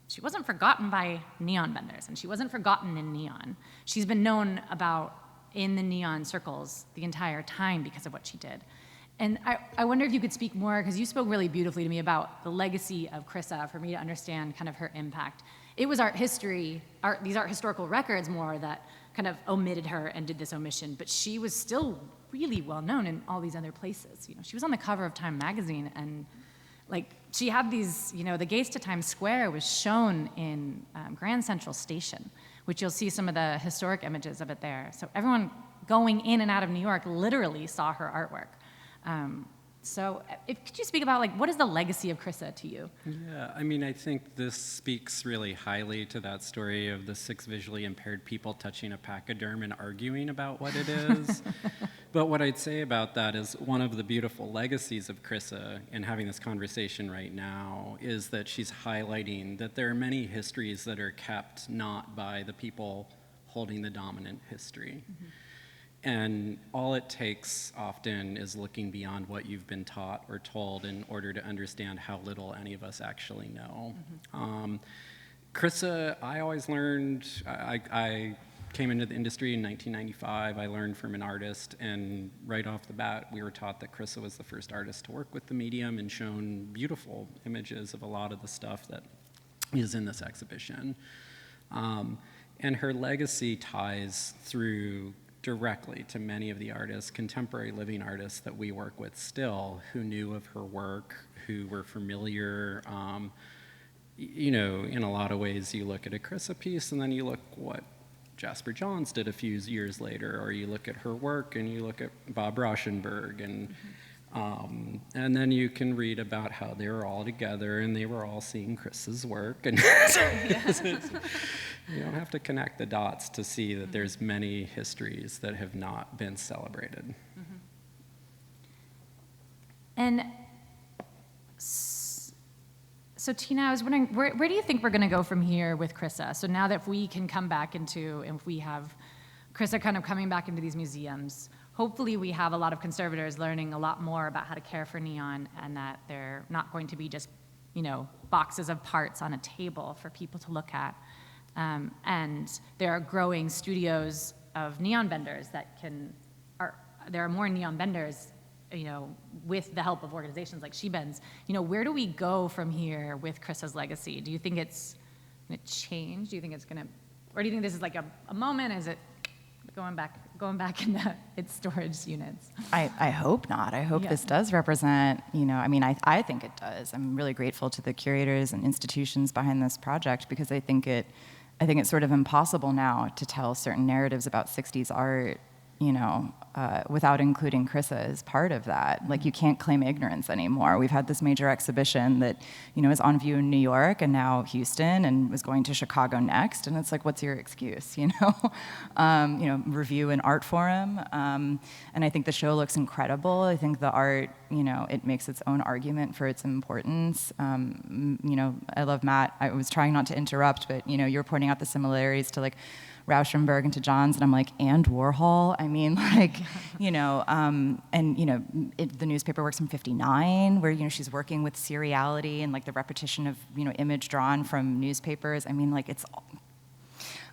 Speaker 2: she wasn't forgotten by neon benders, and she wasn't forgotten in neon. She's been known about in the neon circles the entire time because of what she did. And I wonder if you could speak more, because you spoke really beautifully to me about the legacy of Krissa for me to understand kind of her impact. It was art history, these art historical records more that kind of omitted her and did this omission, but she was still really well known in all these other places. You know, she was on the cover of Time magazine, and like she had these, you know, the gates to Times Square was shown in Grand Central Station, which you'll see some of the historic images of it there. So everyone going in and out of New York literally saw her artwork. So could you speak about, like, what is the legacy of Krissa to you?
Speaker 4: Yeah, I mean, I think this speaks really highly to that story of the 6 visually impaired people touching a pachyderm and arguing about what it is. But what I'd say about that is one of the beautiful legacies of Krissa in having this conversation right now is that she's highlighting that there are many histories that are kept not by the people holding the dominant history. Mm-hmm. And all it takes often is looking beyond what you've been taught or told in order to understand how little any of us actually know. Mm-hmm. Krissa, I always learned, I came into the industry in 1995. I learned from an artist, and right off the bat, we were taught that Krissa was the first artist to work with the medium and shown beautiful images of a lot of the stuff that is in this exhibition. And her legacy ties through directly to many of the artists, contemporary living artists that we work with still, who knew of her work, who were familiar. You know, in a lot of ways, you look at a Krissa piece and then you look what Jasper Johns did a few years later, or you look at her work and you look at Bob Rauschenberg, and then you can read about how they were all together and they were all seeing Krissa's work. And you don't have to connect the dots to see that there's many histories that have not been celebrated.
Speaker 2: Mm-hmm. And so Tina, I was wondering, where do you think we're going to go from here with Krissa? So now that we can come back into, if we have Krissa kind of coming back into these museums, hopefully we have a lot of conservators learning a lot more about how to care for neon, and that they're not going to be just, you know, boxes of parts on a table for people to look at. And there are growing studios of neon benders there are more neon benders, you know, with the help of organizations like She Bends. You know, where do we go from here with Krissa's legacy? Do you think it's going to change? Do you think it's going to, or do you think this is like a moment? Is it going back into its storage units?
Speaker 5: I hope not. I hope this does represent, you know, I mean, I think it does. I'm really grateful to the curators and institutions behind this project, because I think it's sort of impossible now to tell certain narratives about 60s art without including Krissa as part of that. Like, you can't claim ignorance anymore. We've had this major exhibition that, is on view in New York and now Houston and was going to Chicago next. And it's like, what's your excuse, Review and Art Forum. And I think the show looks incredible. I think the art, it makes its own argument for its importance. I love Matt. I was trying not to interrupt, but, you're pointing out the similarities to, like, Rauschenberg and to Johns, and I'm like, and Warhol? I mean, like, the newspaper works from '59, where, she's working with seriality and, like, the repetition of, image drawn from newspapers. I mean, like, it's all...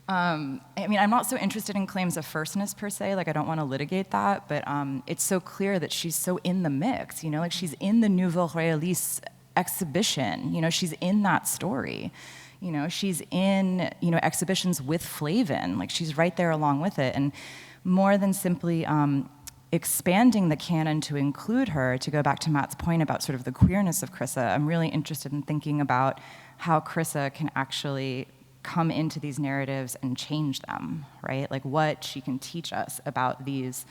Speaker 5: I'm not so interested in claims of firstness, per se. Like, I don't want to litigate that, but it's so clear that she's so in the mix, like, she's in the Nouveau Réaliste exhibition, she's in that story. She's in, exhibitions with Flavin. Like, she's right there along with it. And more than simply expanding the canon to include her, to go back to Matt's point about sort of the queerness of Krissa, I'm really interested in thinking about how Krissa can actually come into these narratives and change them, right? Like, what she can teach us about these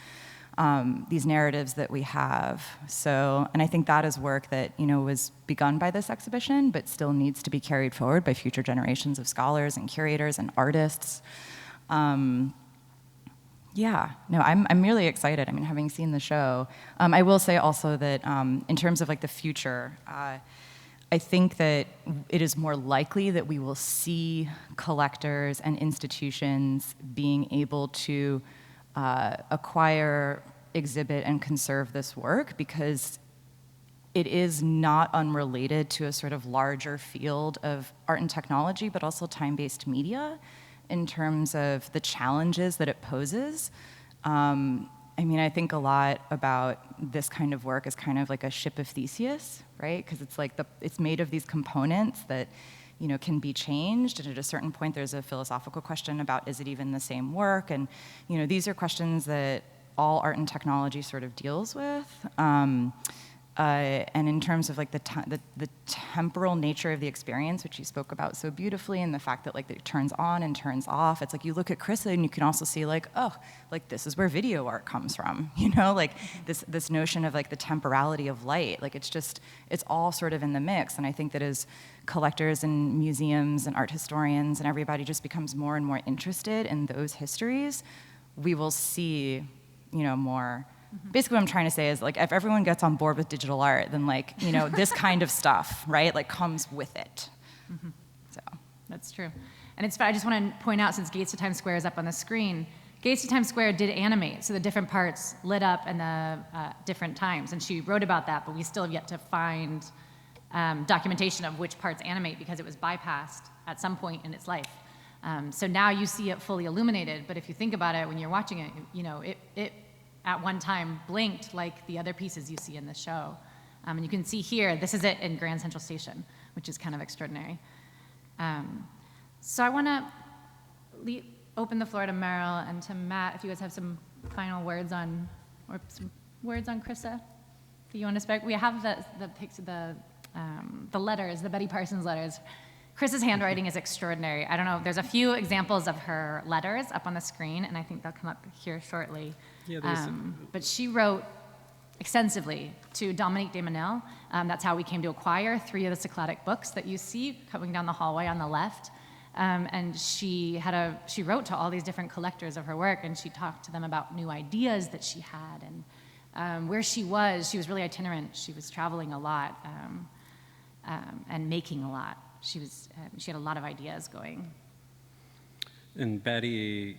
Speaker 5: narratives that we have. So, and I think that is work that, was begun by this exhibition, but still needs to be carried forward by future generations of scholars and curators and artists. I'm really excited. Having seen the show, I will say also that in terms of, like, the future, I think that it is more likely that we will see collectors and institutions being able to acquire, exhibit, and conserve this work, because it is not unrelated to a sort of larger field of art and technology, but also time-based media in terms of the challenges that it poses. I think a lot about this kind of work as kind of like a ship of Theseus, right? Because it's like it's made of these components that can be changed, and at a certain point there's a philosophical question about, is it even the same work? And these are questions that all art and technology sort of deals with. And in terms of, like, the temporal nature of the experience, which you spoke about so beautifully, and the fact that, like, it turns on and turns off, it's like you look at Krissa and you can also see, like, oh, like, this is where video art comes from, like this notion of, like, the temporality of light. Like, it's all sort of in the mix. And I think that as collectors and museums and art historians and everybody just becomes more and more interested in those histories, we will see, more. Basically what I'm trying to say is, like, if everyone gets on board with digital art, then, like, this kind of stuff, right, like, comes with it.
Speaker 2: Mm-hmm.
Speaker 5: So
Speaker 2: That's true. And I just want to point out, since Gates to Times Square is up on the screen, Gates to Times Square did animate, so the different parts lit up and the different times. And she wrote about that, but we still have yet to find documentation of which parts animate, because it was bypassed at some point in its life. So now you see it fully illuminated, but if you think about it when you're watching it, it at one time blinked like the other pieces you see in the show. And you can see here, this is it in Grand Central Station, which is kind of extraordinary. So I want to open the floor to Meryl and to Matt, if you guys have some final words on, or some words on Krissa that you want to speak. We have the letters, the Betty Parsons letters. Krissa's handwriting is extraordinary. I don't know, there's a few examples of her letters up on the screen, and I think they'll come up here shortly.
Speaker 4: Yeah,
Speaker 2: but she wrote extensively to Dominique de Menil. That's how we came to acquire 3 of the Cycladic books that you see coming down the hallway on the left. And she wrote to all these different collectors of her work, and she talked to them about new ideas that she had, and where she was really itinerant. She was traveling a lot and making a lot. She had a lot of ideas going.
Speaker 4: And Betty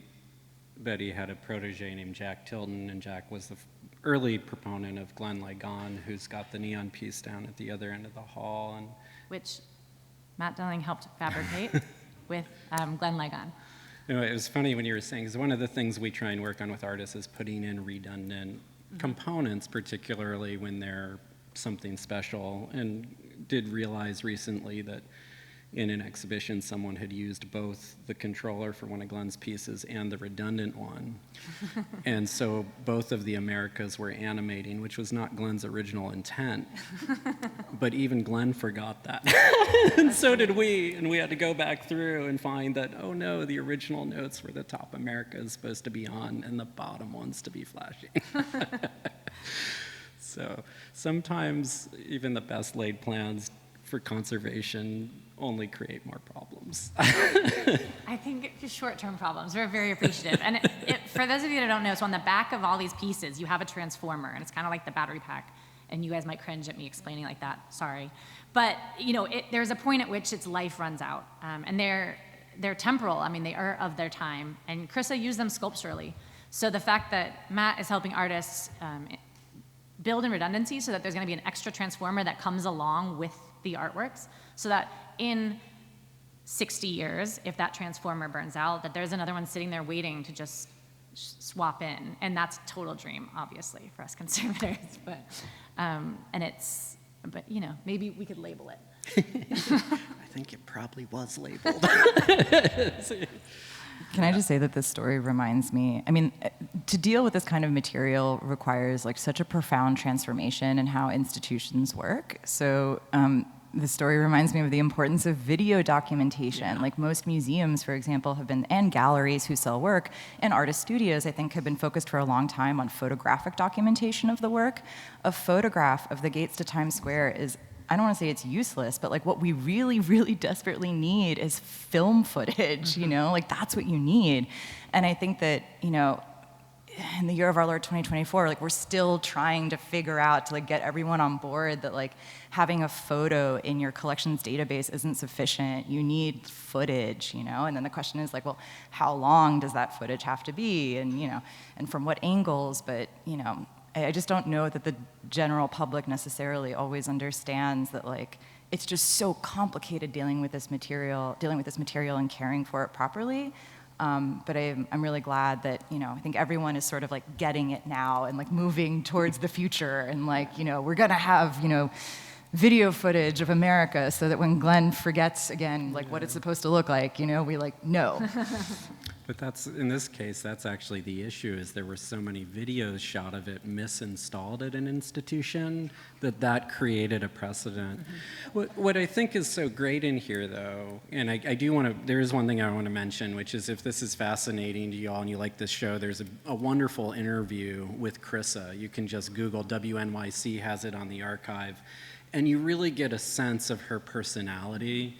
Speaker 4: had a protege named Jack Tilden, and Jack was the early proponent of Glenn Ligon, who's got the neon piece down at the other end of the hall. And
Speaker 2: which Matt Delling helped fabricate with Glenn Ligon.
Speaker 4: It was funny when you were saying, because one of the things we try and work on with artists is putting in redundant components, particularly when they're something special, and did realize recently that in an exhibition, someone had used both the controller for one of Glenn's pieces and the redundant one. And so both of the Americas were animating, which was not Glenn's original intent. But even Glenn forgot that. And so did we. And we had to go back through and find that, oh no, the original notes were the top America is supposed to be on and the bottom ones to be flashing. So sometimes even the best laid plans for conservation only create more problems.
Speaker 2: I think just short-term problems. We're very appreciative. And for those of you that don't know, so on the back of all these pieces, you have a transformer, and it's kind of like the battery pack. And you guys might cringe at me explaining like that. Sorry, but there's a point at which its life runs out, and they're temporal. I mean, they are of their time. And Krissa used them sculpturally. So the fact that Matt is helping artists build in redundancy, so that there's going to be an extra transformer that comes along with the artworks, so that in 60 years, if that transformer burns out, that there's another one sitting there waiting to just swap in. And that's a total dream, obviously, for us conservators. But maybe we could label it.
Speaker 4: I think it probably was labeled.
Speaker 5: Can I just say that this story reminds me, I mean, to deal with this kind of material requires like such a profound transformation in how institutions work. So the story reminds me of the importance of video documentation. Like most museums, for example, have been, and galleries who sell work, and artist studios, I think, have been focused for a long time on photographic documentation of the work. A photograph of the gates to Times Square is, I don't want to say it's useless, but like what we really, really desperately need is film footage, like that's what you need. And I think that, in the year of our Lord 2024, like we're still trying to figure out to like get everyone on board that like having a photo in your collections database isn't sufficient. You need footage, and then the question is like, well, how long does that footage have to be? And, and from what angles, but, I just don't know that the general public necessarily always understands that like it's just so complicated dealing with this material and caring for it properly. But I'm really glad that, I think everyone is sort of like getting it now and like moving towards the future and like, we're gonna have, video footage of America so that when Glenn forgets again, like what it's supposed to look like, we like know.
Speaker 4: But in this case, that's actually the issue, is there were so many videos shot of it misinstalled at an institution that created a precedent. What I think is so great in here, though, and I do want to, there is one thing I want to mention, which is if this is fascinating to you all and you like this show, there's a wonderful interview with Krissa. You can just Google, WNYC has it on the archive, and you really get a sense of her personality.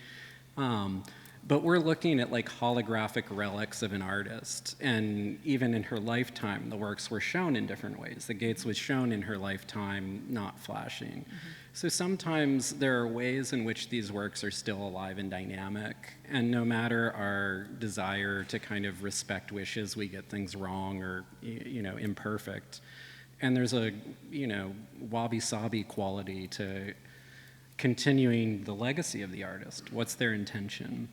Speaker 4: But we're looking at like holographic relics of an artist, and even in her lifetime, the works were shown in different ways. The Gates was shown in her lifetime, not flashing. So sometimes there are ways in which these works are still alive and dynamic, and no matter our desire to kind of respect wishes, we get things wrong or imperfect. And there's a wabi-sabi quality to continuing the legacy of the artist. What's their intention?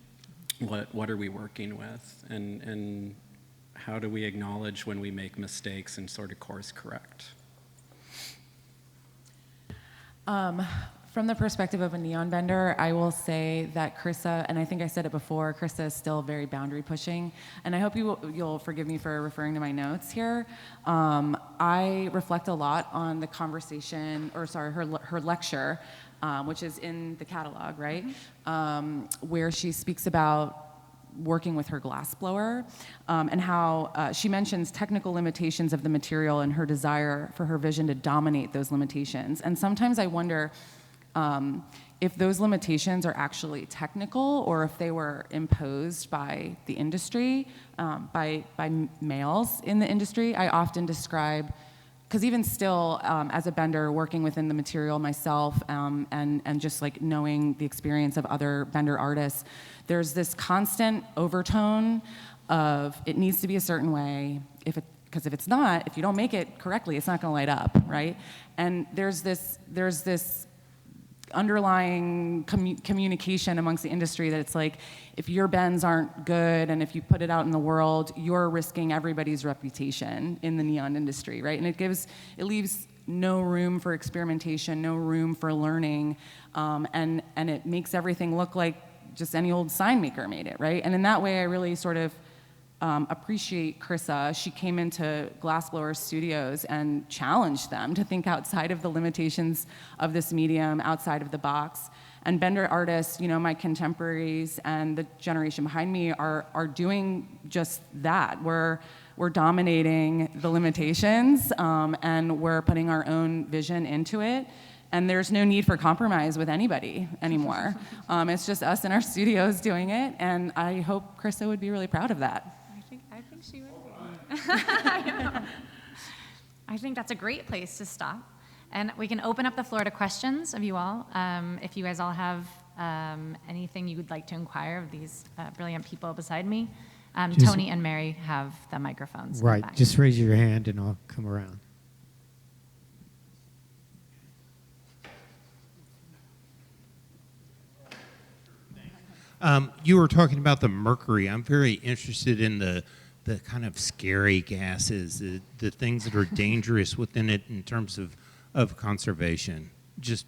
Speaker 4: What are we working with, and how do we acknowledge when we make mistakes and sort of course correct?
Speaker 3: From the perspective of a neon bender, I will say that Krissa, and I think I said it before, Krissa is still very boundary pushing, and I hope you'll forgive me for referring to my notes here. I reflect a lot on the conversation, her lecture, which is in the catalog, right? Where she speaks about working with her glassblower, and how she mentions technical limitations of the material and her desire for her vision to dominate those limitations. And sometimes I wonder if those limitations are actually technical or if they were imposed by the industry, by males in the industry. I often describe, because even still, as a bender, working within the material myself, and just like knowing the experience of other bender artists, there's this constant overtone of it needs to be a certain way. Because if it's not, if you don't make it correctly, it's not going to light up, right? And there's this underlying communication amongst the industry that it's like, if your bends aren't good and if you put it out in the world, you're risking everybody's reputation in the neon industry, right? And it leaves no room for experimentation, no room for learning, and it makes everything look like just any old sign maker made it, right? And in that way, I really sort of appreciate Krissa. She came into Glassblower Studios and challenged them to think outside of the limitations of this medium, outside of the box. And Bender artists, you know, my contemporaries and the generation behind me are doing just that. We're dominating the limitations, and we're putting our own vision into it. And there's no need for compromise with anybody anymore. It's just us in our studios doing it, and I hope Krissa would be really proud of that.
Speaker 2: I think she would be. I think that's a great place to stop. And we can open up the floor to questions of you all. If you guys all have anything you would like to inquire of these brilliant people beside me, Tony and Mary have the microphones. in the
Speaker 6: Right.
Speaker 2: back.
Speaker 6: Just raise your hand and I'll come around.
Speaker 7: You were talking about the mercury. I'm very interested in the kind of scary gases, the things that are dangerous within it in terms of conservation. Just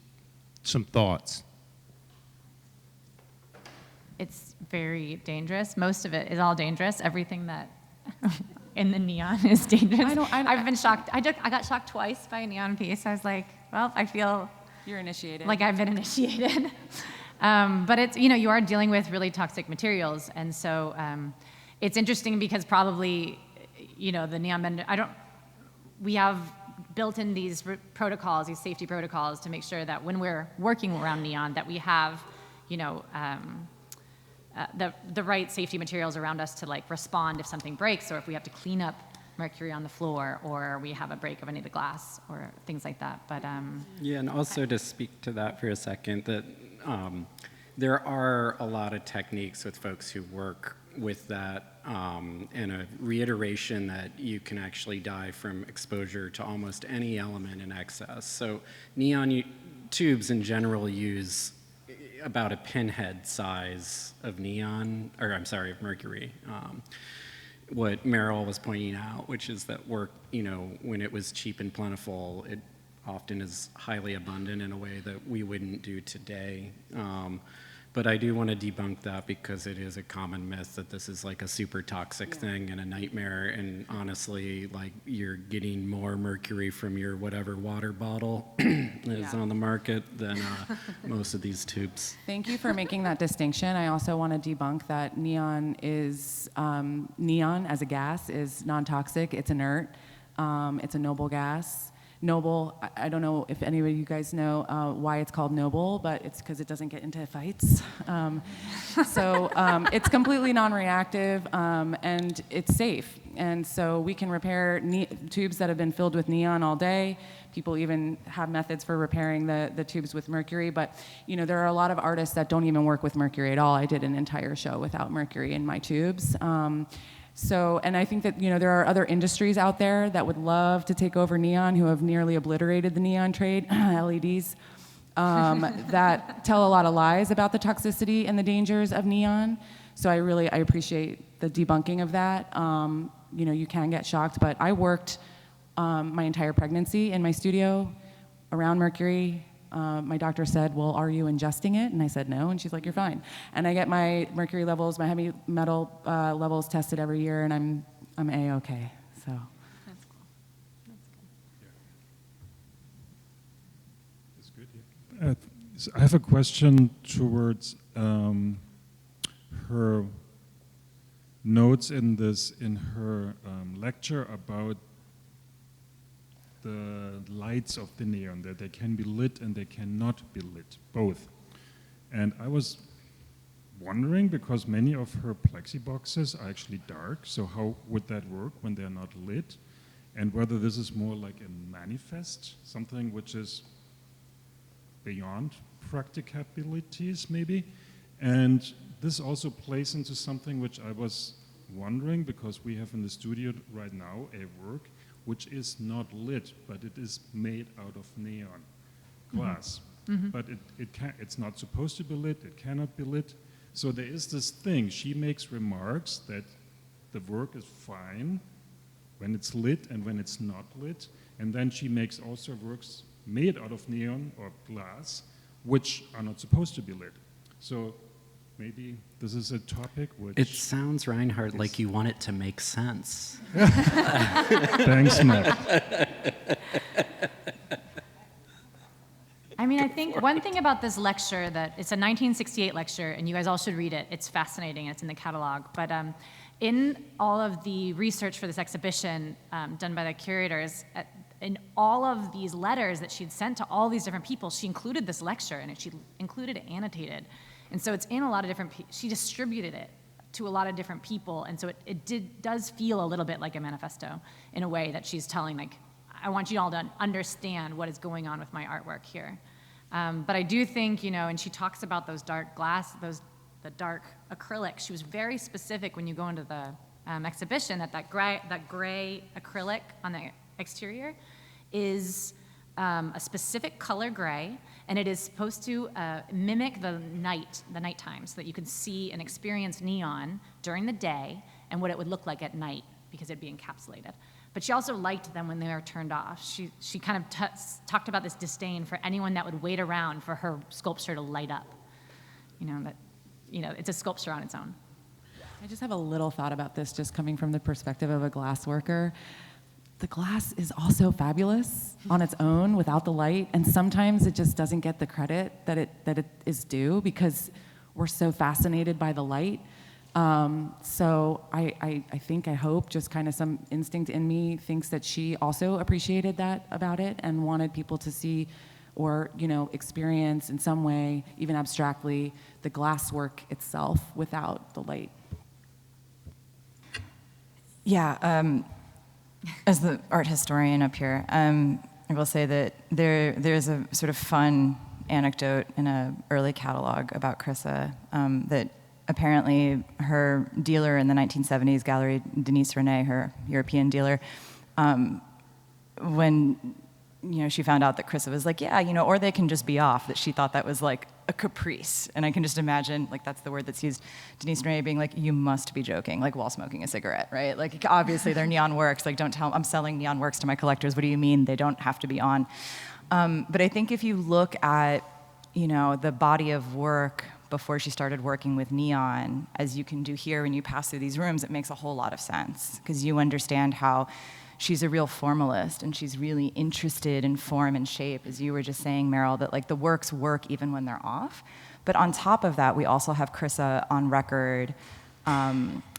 Speaker 7: some thoughts.
Speaker 2: It's very dangerous. Most of it is all dangerous. Everything that in the neon is dangerous. I've been shocked. I got shocked twice by a neon piece. I was like, well, I feel
Speaker 3: You're initiated.
Speaker 2: like I've been initiated. But it's, you know, you are dealing with really toxic materials. And so it's interesting because probably, you know, the neon bender, we have built in these protocols, these safety protocols to make sure that when we're working around neon that we have, you know, the right safety materials around us to like respond if something breaks or if we have to clean up mercury on the floor or we have a break of any of the glass or things like that. But
Speaker 4: Yeah, and also to speak to that for a second, that there are a lot of techniques with folks who work with that, and a reiteration that you can actually die from exposure to almost any element in excess. So neon tubes in general use about a pinhead size of neon, or I'm sorry, of mercury. What Meryl was pointing out, which is that work, you know, when it was cheap and plentiful, it often is highly abundant in a way that we wouldn't do today. But I do want to debunk that because it is a common myth that this is like a super toxic thing and a nightmare. And honestly, like you're getting more mercury from your whatever water bottle is on the market than most of these tubes.
Speaker 3: Thank you for making that distinction. I also want to debunk that neon neon as a gas is non-toxic. It's inert. It's a noble gas. Noble, I don't know if any of you guys know why it's called noble, but it's because it doesn't get into fights. It's completely non-reactive and it's safe. And so we can repair tubes that have been filled with neon all day. People even have methods for repairing the tubes with mercury. But you know, there are a lot of artists that don't even work with mercury at all. I did an entire show without mercury in my tubes. And I think that, you know, there are other industries out there that would love to take over neon, who have nearly obliterated the neon trade, LEDs, that tell a lot of lies about the toxicity and the dangers of neon. So I appreciate the debunking of that. You know, you can get shocked, but I worked my entire pregnancy in my studio around mercury. My doctor said, well, are you ingesting it? And I said, no. And she's like, you're fine. And I get my mercury levels, my heavy metal levels tested every year, and I'm A-okay. So.
Speaker 2: that's cool.
Speaker 8: That's good. Yeah. So I have a question towards her notes in her lecture about the lights of the neon, that they can be lit and they cannot be lit, both. And I was wondering, because many of her plexi boxes are actually dark, so how would that work when they're not lit? And whether this is more like a manifest, something which is beyond practicabilities maybe. And this also plays into something which I was wondering, because we have in the studio right now a work which is not lit, but it is made out of neon glass. Mm-hmm. But it's not supposed to be lit, it cannot be lit. So there is this thing, she makes remarks that the work is fine when it's lit and when it's not lit. And then she makes also works made out of neon or glass, which are not supposed to be lit. So maybe this is a topic which...
Speaker 4: It sounds, Reinhardt, like you want it to make sense.
Speaker 8: Thanks, Matt.
Speaker 2: I mean, I think one thing about this lecture that it's a 1968 lecture, and you guys all should read it. It's fascinating, and it's in the catalog. But in all of the research for this exhibition done by the curators, in all of these letters that she'd sent to all these different people, she included this lecture, and she included it annotated. And so it's in a lot of different, she distributed it to a lot of different people, and so it does feel a little bit like a manifesto in a way that she's telling, like, I want you all to understand what is going on with my artwork here. But I do think, you know, and she talks about those dark glass, the dark acrylic. She was very specific when you go into the exhibition that gray acrylic on the exterior is a specific color gray, and it is supposed to mimic the nighttime, so that you can see and experience neon during the day and what it would look like at night, because it'd be encapsulated. But she also liked them when they were turned off. She kind of talked about this disdain for anyone that would wait around for her sculpture to light up. It's a sculpture on its own.
Speaker 3: I just have a little thought about this, just coming from the perspective of a glass worker. The glass is also fabulous on its own without the light, and sometimes it just doesn't get the credit that it is due because we're so fascinated by the light. So I hope, just kind of some instinct in me thinks that she also appreciated that about it and wanted people to see or, experience in some way, even abstractly, the glasswork itself without the light.
Speaker 5: Yeah, as the art historian up here, I will say that there's a sort of fun anecdote in an early catalog about Crissa that apparently her dealer in the 1970s, Gallery Denise Rene, her European dealer, when she found out that Crissa was like, or they can just be off, that she thought that was like a caprice. And I can just imagine, like, that's the word that's used, Denise Rene being like, you must be joking, like while smoking a cigarette, right? Like, obviously they're neon works, like, don't tell, I'm selling neon works to my collectors, what do you mean they don't have to be on? But I think if you look at, the body of work before she started working with neon, as you can do here when you pass through these rooms, it makes a whole lot of sense, because you understand how she's a real formalist, and she's really interested in form and shape, as you were just saying, Meryl, that like the works work even when they're off. But on top of that, we also have Crissa on record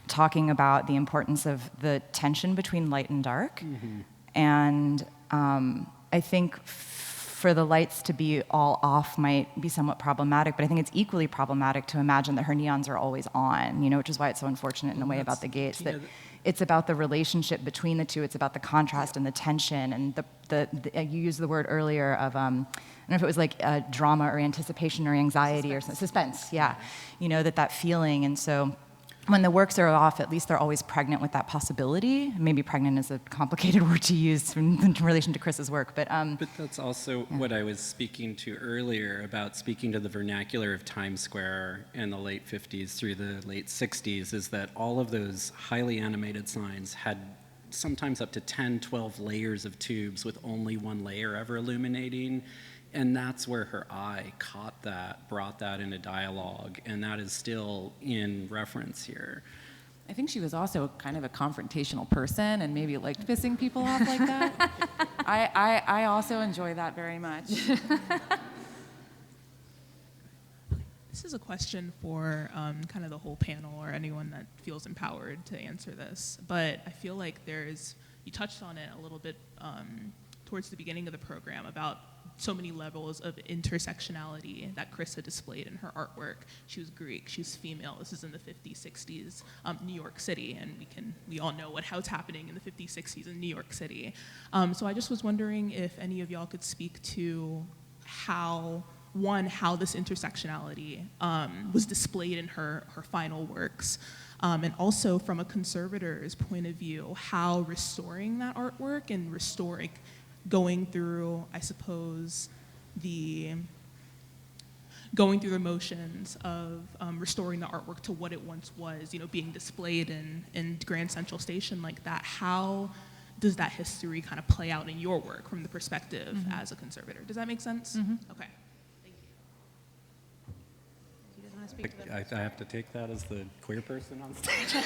Speaker 5: talking about the importance of the tension between light and dark. Mm-hmm. And I think for the lights to be all off might be somewhat problematic, but I think it's equally problematic to imagine that her neons are always on, which is why it's so unfortunate in a way about the gates, that it's about the relationship between the two, it's about the contrast and the tension, and you used the word earlier of, I don't know if it was like drama or anticipation or anxiety or suspense, yeah, that feeling, and so when the works are off, at least they're always pregnant with that possibility. Maybe pregnant is a complicated word to use in relation to Chris's work, but
Speaker 4: that's also what I was speaking to earlier about speaking to the vernacular of Times Square in the late 50s through the late 60s, is that all of those highly animated signs had sometimes up to 10, 12 layers of tubes with only one layer ever illuminating. And that's where her eye caught that, brought that into dialogue, and that is still in reference here.
Speaker 3: I think she was also kind of a confrontational person and maybe liked pissing people off like that. I also enjoy that very much.
Speaker 9: This is a question for kind of the whole panel or anyone that feels empowered to answer this, but I feel like you touched on it a little bit towards the beginning of the program about so many levels of intersectionality that Crissa displayed in her artwork. She was Greek, she was female. This is in the 50s, 60s, New York City, and we all know what's happening in the 50s, 60s in New York City. So I just was wondering if any of y'all could speak to how this intersectionality was displayed in her final works, and also from a conservator's point of view, how restoring that artwork and going through, I suppose, going through the motions of restoring the artwork to what it once was, being displayed in Grand Central Station like that. How does that history kind of play out in your work from the perspective as a conservator? Does that make sense? Mm-hmm. Okay. Thank you.
Speaker 2: to speak to
Speaker 4: I
Speaker 2: them?
Speaker 4: have to take that as the queer person on stage.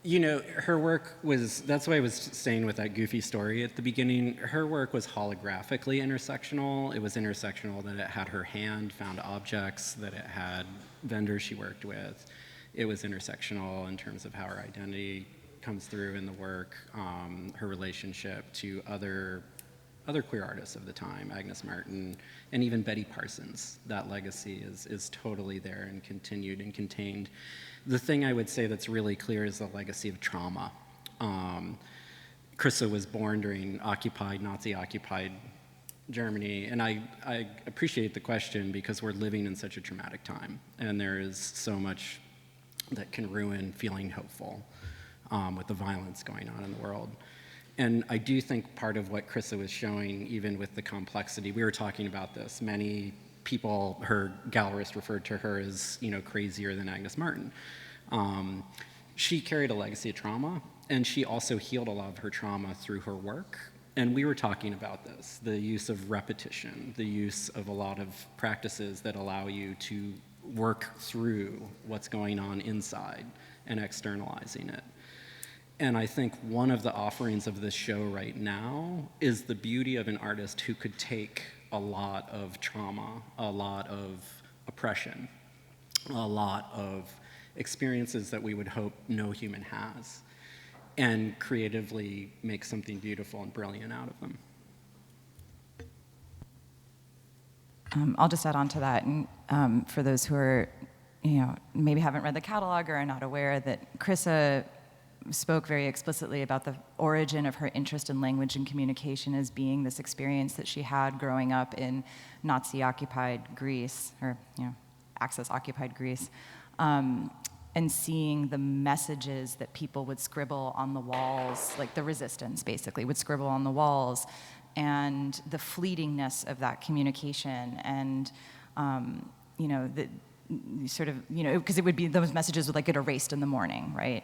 Speaker 4: You know, her work was, that's why I was saying with that goofy story at the beginning, her work was holographically intersectional. It was intersectional that it had her hand found objects, that it had vendors she worked with. It was intersectional in terms of how her identity comes through in the work, her relationship to other queer artists of the time, Agnes Martin, and even Betty Parsons. That legacy is totally there and continued and contained. The thing I would say that's really clear is the legacy of trauma. Krista was born during Nazi-occupied Germany, and I appreciate the question because we're living in such a traumatic time, and there is so much that can ruin feeling hopeful with the violence going on in the world. And I do think part of what Krista was showing, even with the complexity, we were talking about this, many people, her gallerist referred to her as, you know, crazier than Agnes Martin. She carried a legacy of trauma, and she also healed a lot of her trauma through her work. And we were talking about this, the use of repetition, the use of a lot of practices that allow you to work through what's going on inside and externalizing it. And I think one of the offerings of this show right now is the beauty of an artist who could take a lot of trauma, a lot of oppression, a lot of experiences that we would hope no human has, and creatively make something beautiful and brilliant out of them.
Speaker 5: I'll just add on to that, and for those who are, you know, maybe haven't read the catalog or are not aware, that Krista spoke very explicitly about the origin of her interest in language and communication as being this experience that she had growing up in Nazi-occupied Greece, or, you know, Axis-occupied Greece, and seeing the messages that people would scribble on the walls, like the resistance basically would scribble on the walls, and the fleetingness of that communication, and you know, the sort of, you know, because it would be, those messages would like get erased in the morning, right?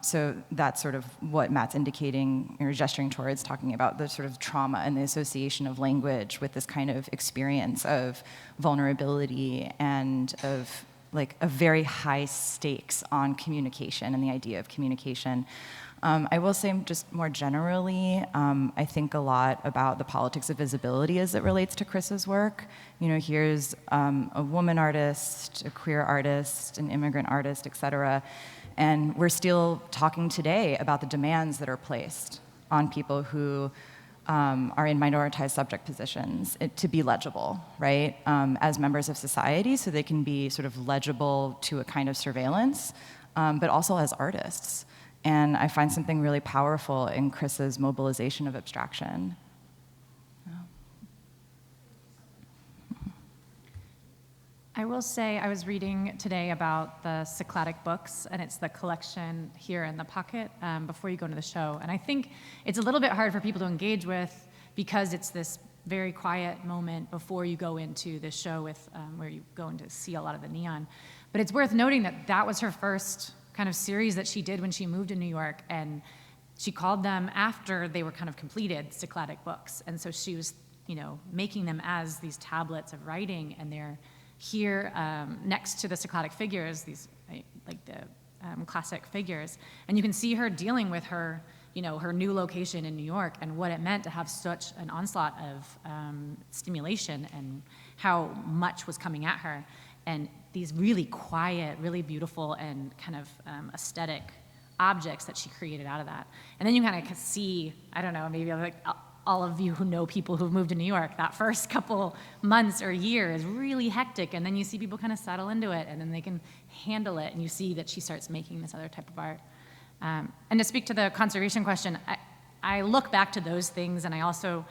Speaker 5: So that's sort of what Matt's indicating or gesturing towards, talking about the sort of trauma and the association of language with this kind of experience of vulnerability and of like a very high stakes on communication and the idea of communication. I will say just more generally, I think a lot about the politics of visibility as it relates to Krista's work. You know, here's a woman artist, a queer artist, an immigrant artist, et cetera. And we're still talking today about the demands that are placed on people who are in minoritized subject positions to be legible, right, as members of society, so they can be sort of legible to a kind of surveillance, but also as artists. And I find something really powerful in Krista's mobilization of abstraction.
Speaker 2: I will say I was reading today about the Cycladic books, and it's the collection here in the pocket before you go into the show. And I think it's a little bit hard for people to engage with because it's this very quiet moment before you go into this show with where you go in to see a lot of the neon. But it's worth noting that that was her first kind of series that she did when she moved to New York, and she called them after they were kind of completed Cycladic books. And so she was, you know, making them as these tablets of writing, and they're here next to the Cycladic figures, these like the classic figures, and you can see her dealing with her, you know, her new location in New York and what it meant to have such an onslaught of stimulation and how much was coming at her, and these really quiet, really beautiful and kind of aesthetic objects that she created out of that. And then you kind of see, I don't know, maybe like all of you who know people who've moved to New York, that first couple months or year is really hectic, and then you see people kind of settle into it, and then they can handle it, and you see that she starts making this other type of art. And to speak to the conservation question, I look back to those things, and I also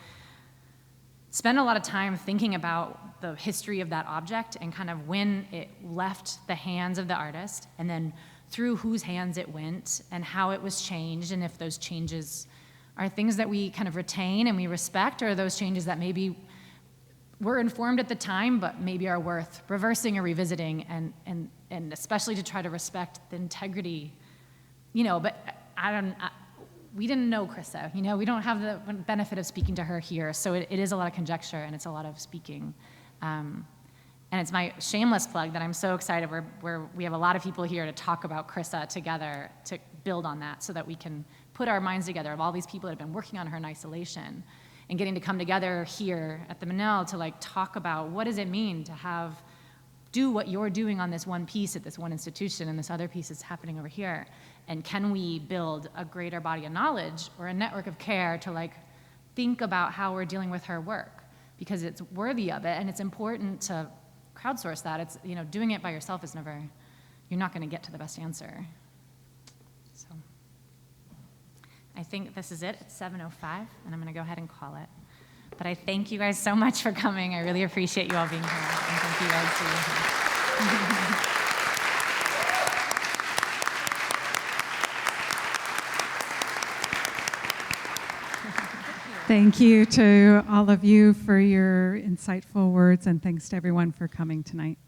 Speaker 2: spend a lot of time thinking about the history of that object and kind of when it left the hands of the artist, and then through whose hands it went, and how it was changed, and if those changes are things that we kind of retain and we respect, or are those changes that maybe were informed at the time, but maybe are worth reversing or revisiting, and especially to try to respect the integrity, you know, but we didn't know Krista, you know, we don't have the benefit of speaking to her here, so it is a lot of conjecture and it's a lot of speaking. And it's my shameless plug that I'm so excited we have a lot of people here to talk about CRISA together to build on that so that we can put our minds together of all these people that have been working on her in isolation and getting to come together here at the Manel to like talk about what does it mean to do what you're doing on this one piece at this one institution and this other piece is happening over here. And can we build a greater body of knowledge or a network of care to like think about how we're dealing with her work, because it's worthy of it and it's important to crowdsource that. It's, you know, doing it by yourself is never, you're not going to get to the best answer. So I think this is it. It's 7:05 and I'm going to go ahead and call it. But I thank you guys so much for coming. I really appreciate you all being here. And thank you guys for being here.
Speaker 1: Thank you to all of you for your insightful words, and thanks to everyone for coming tonight.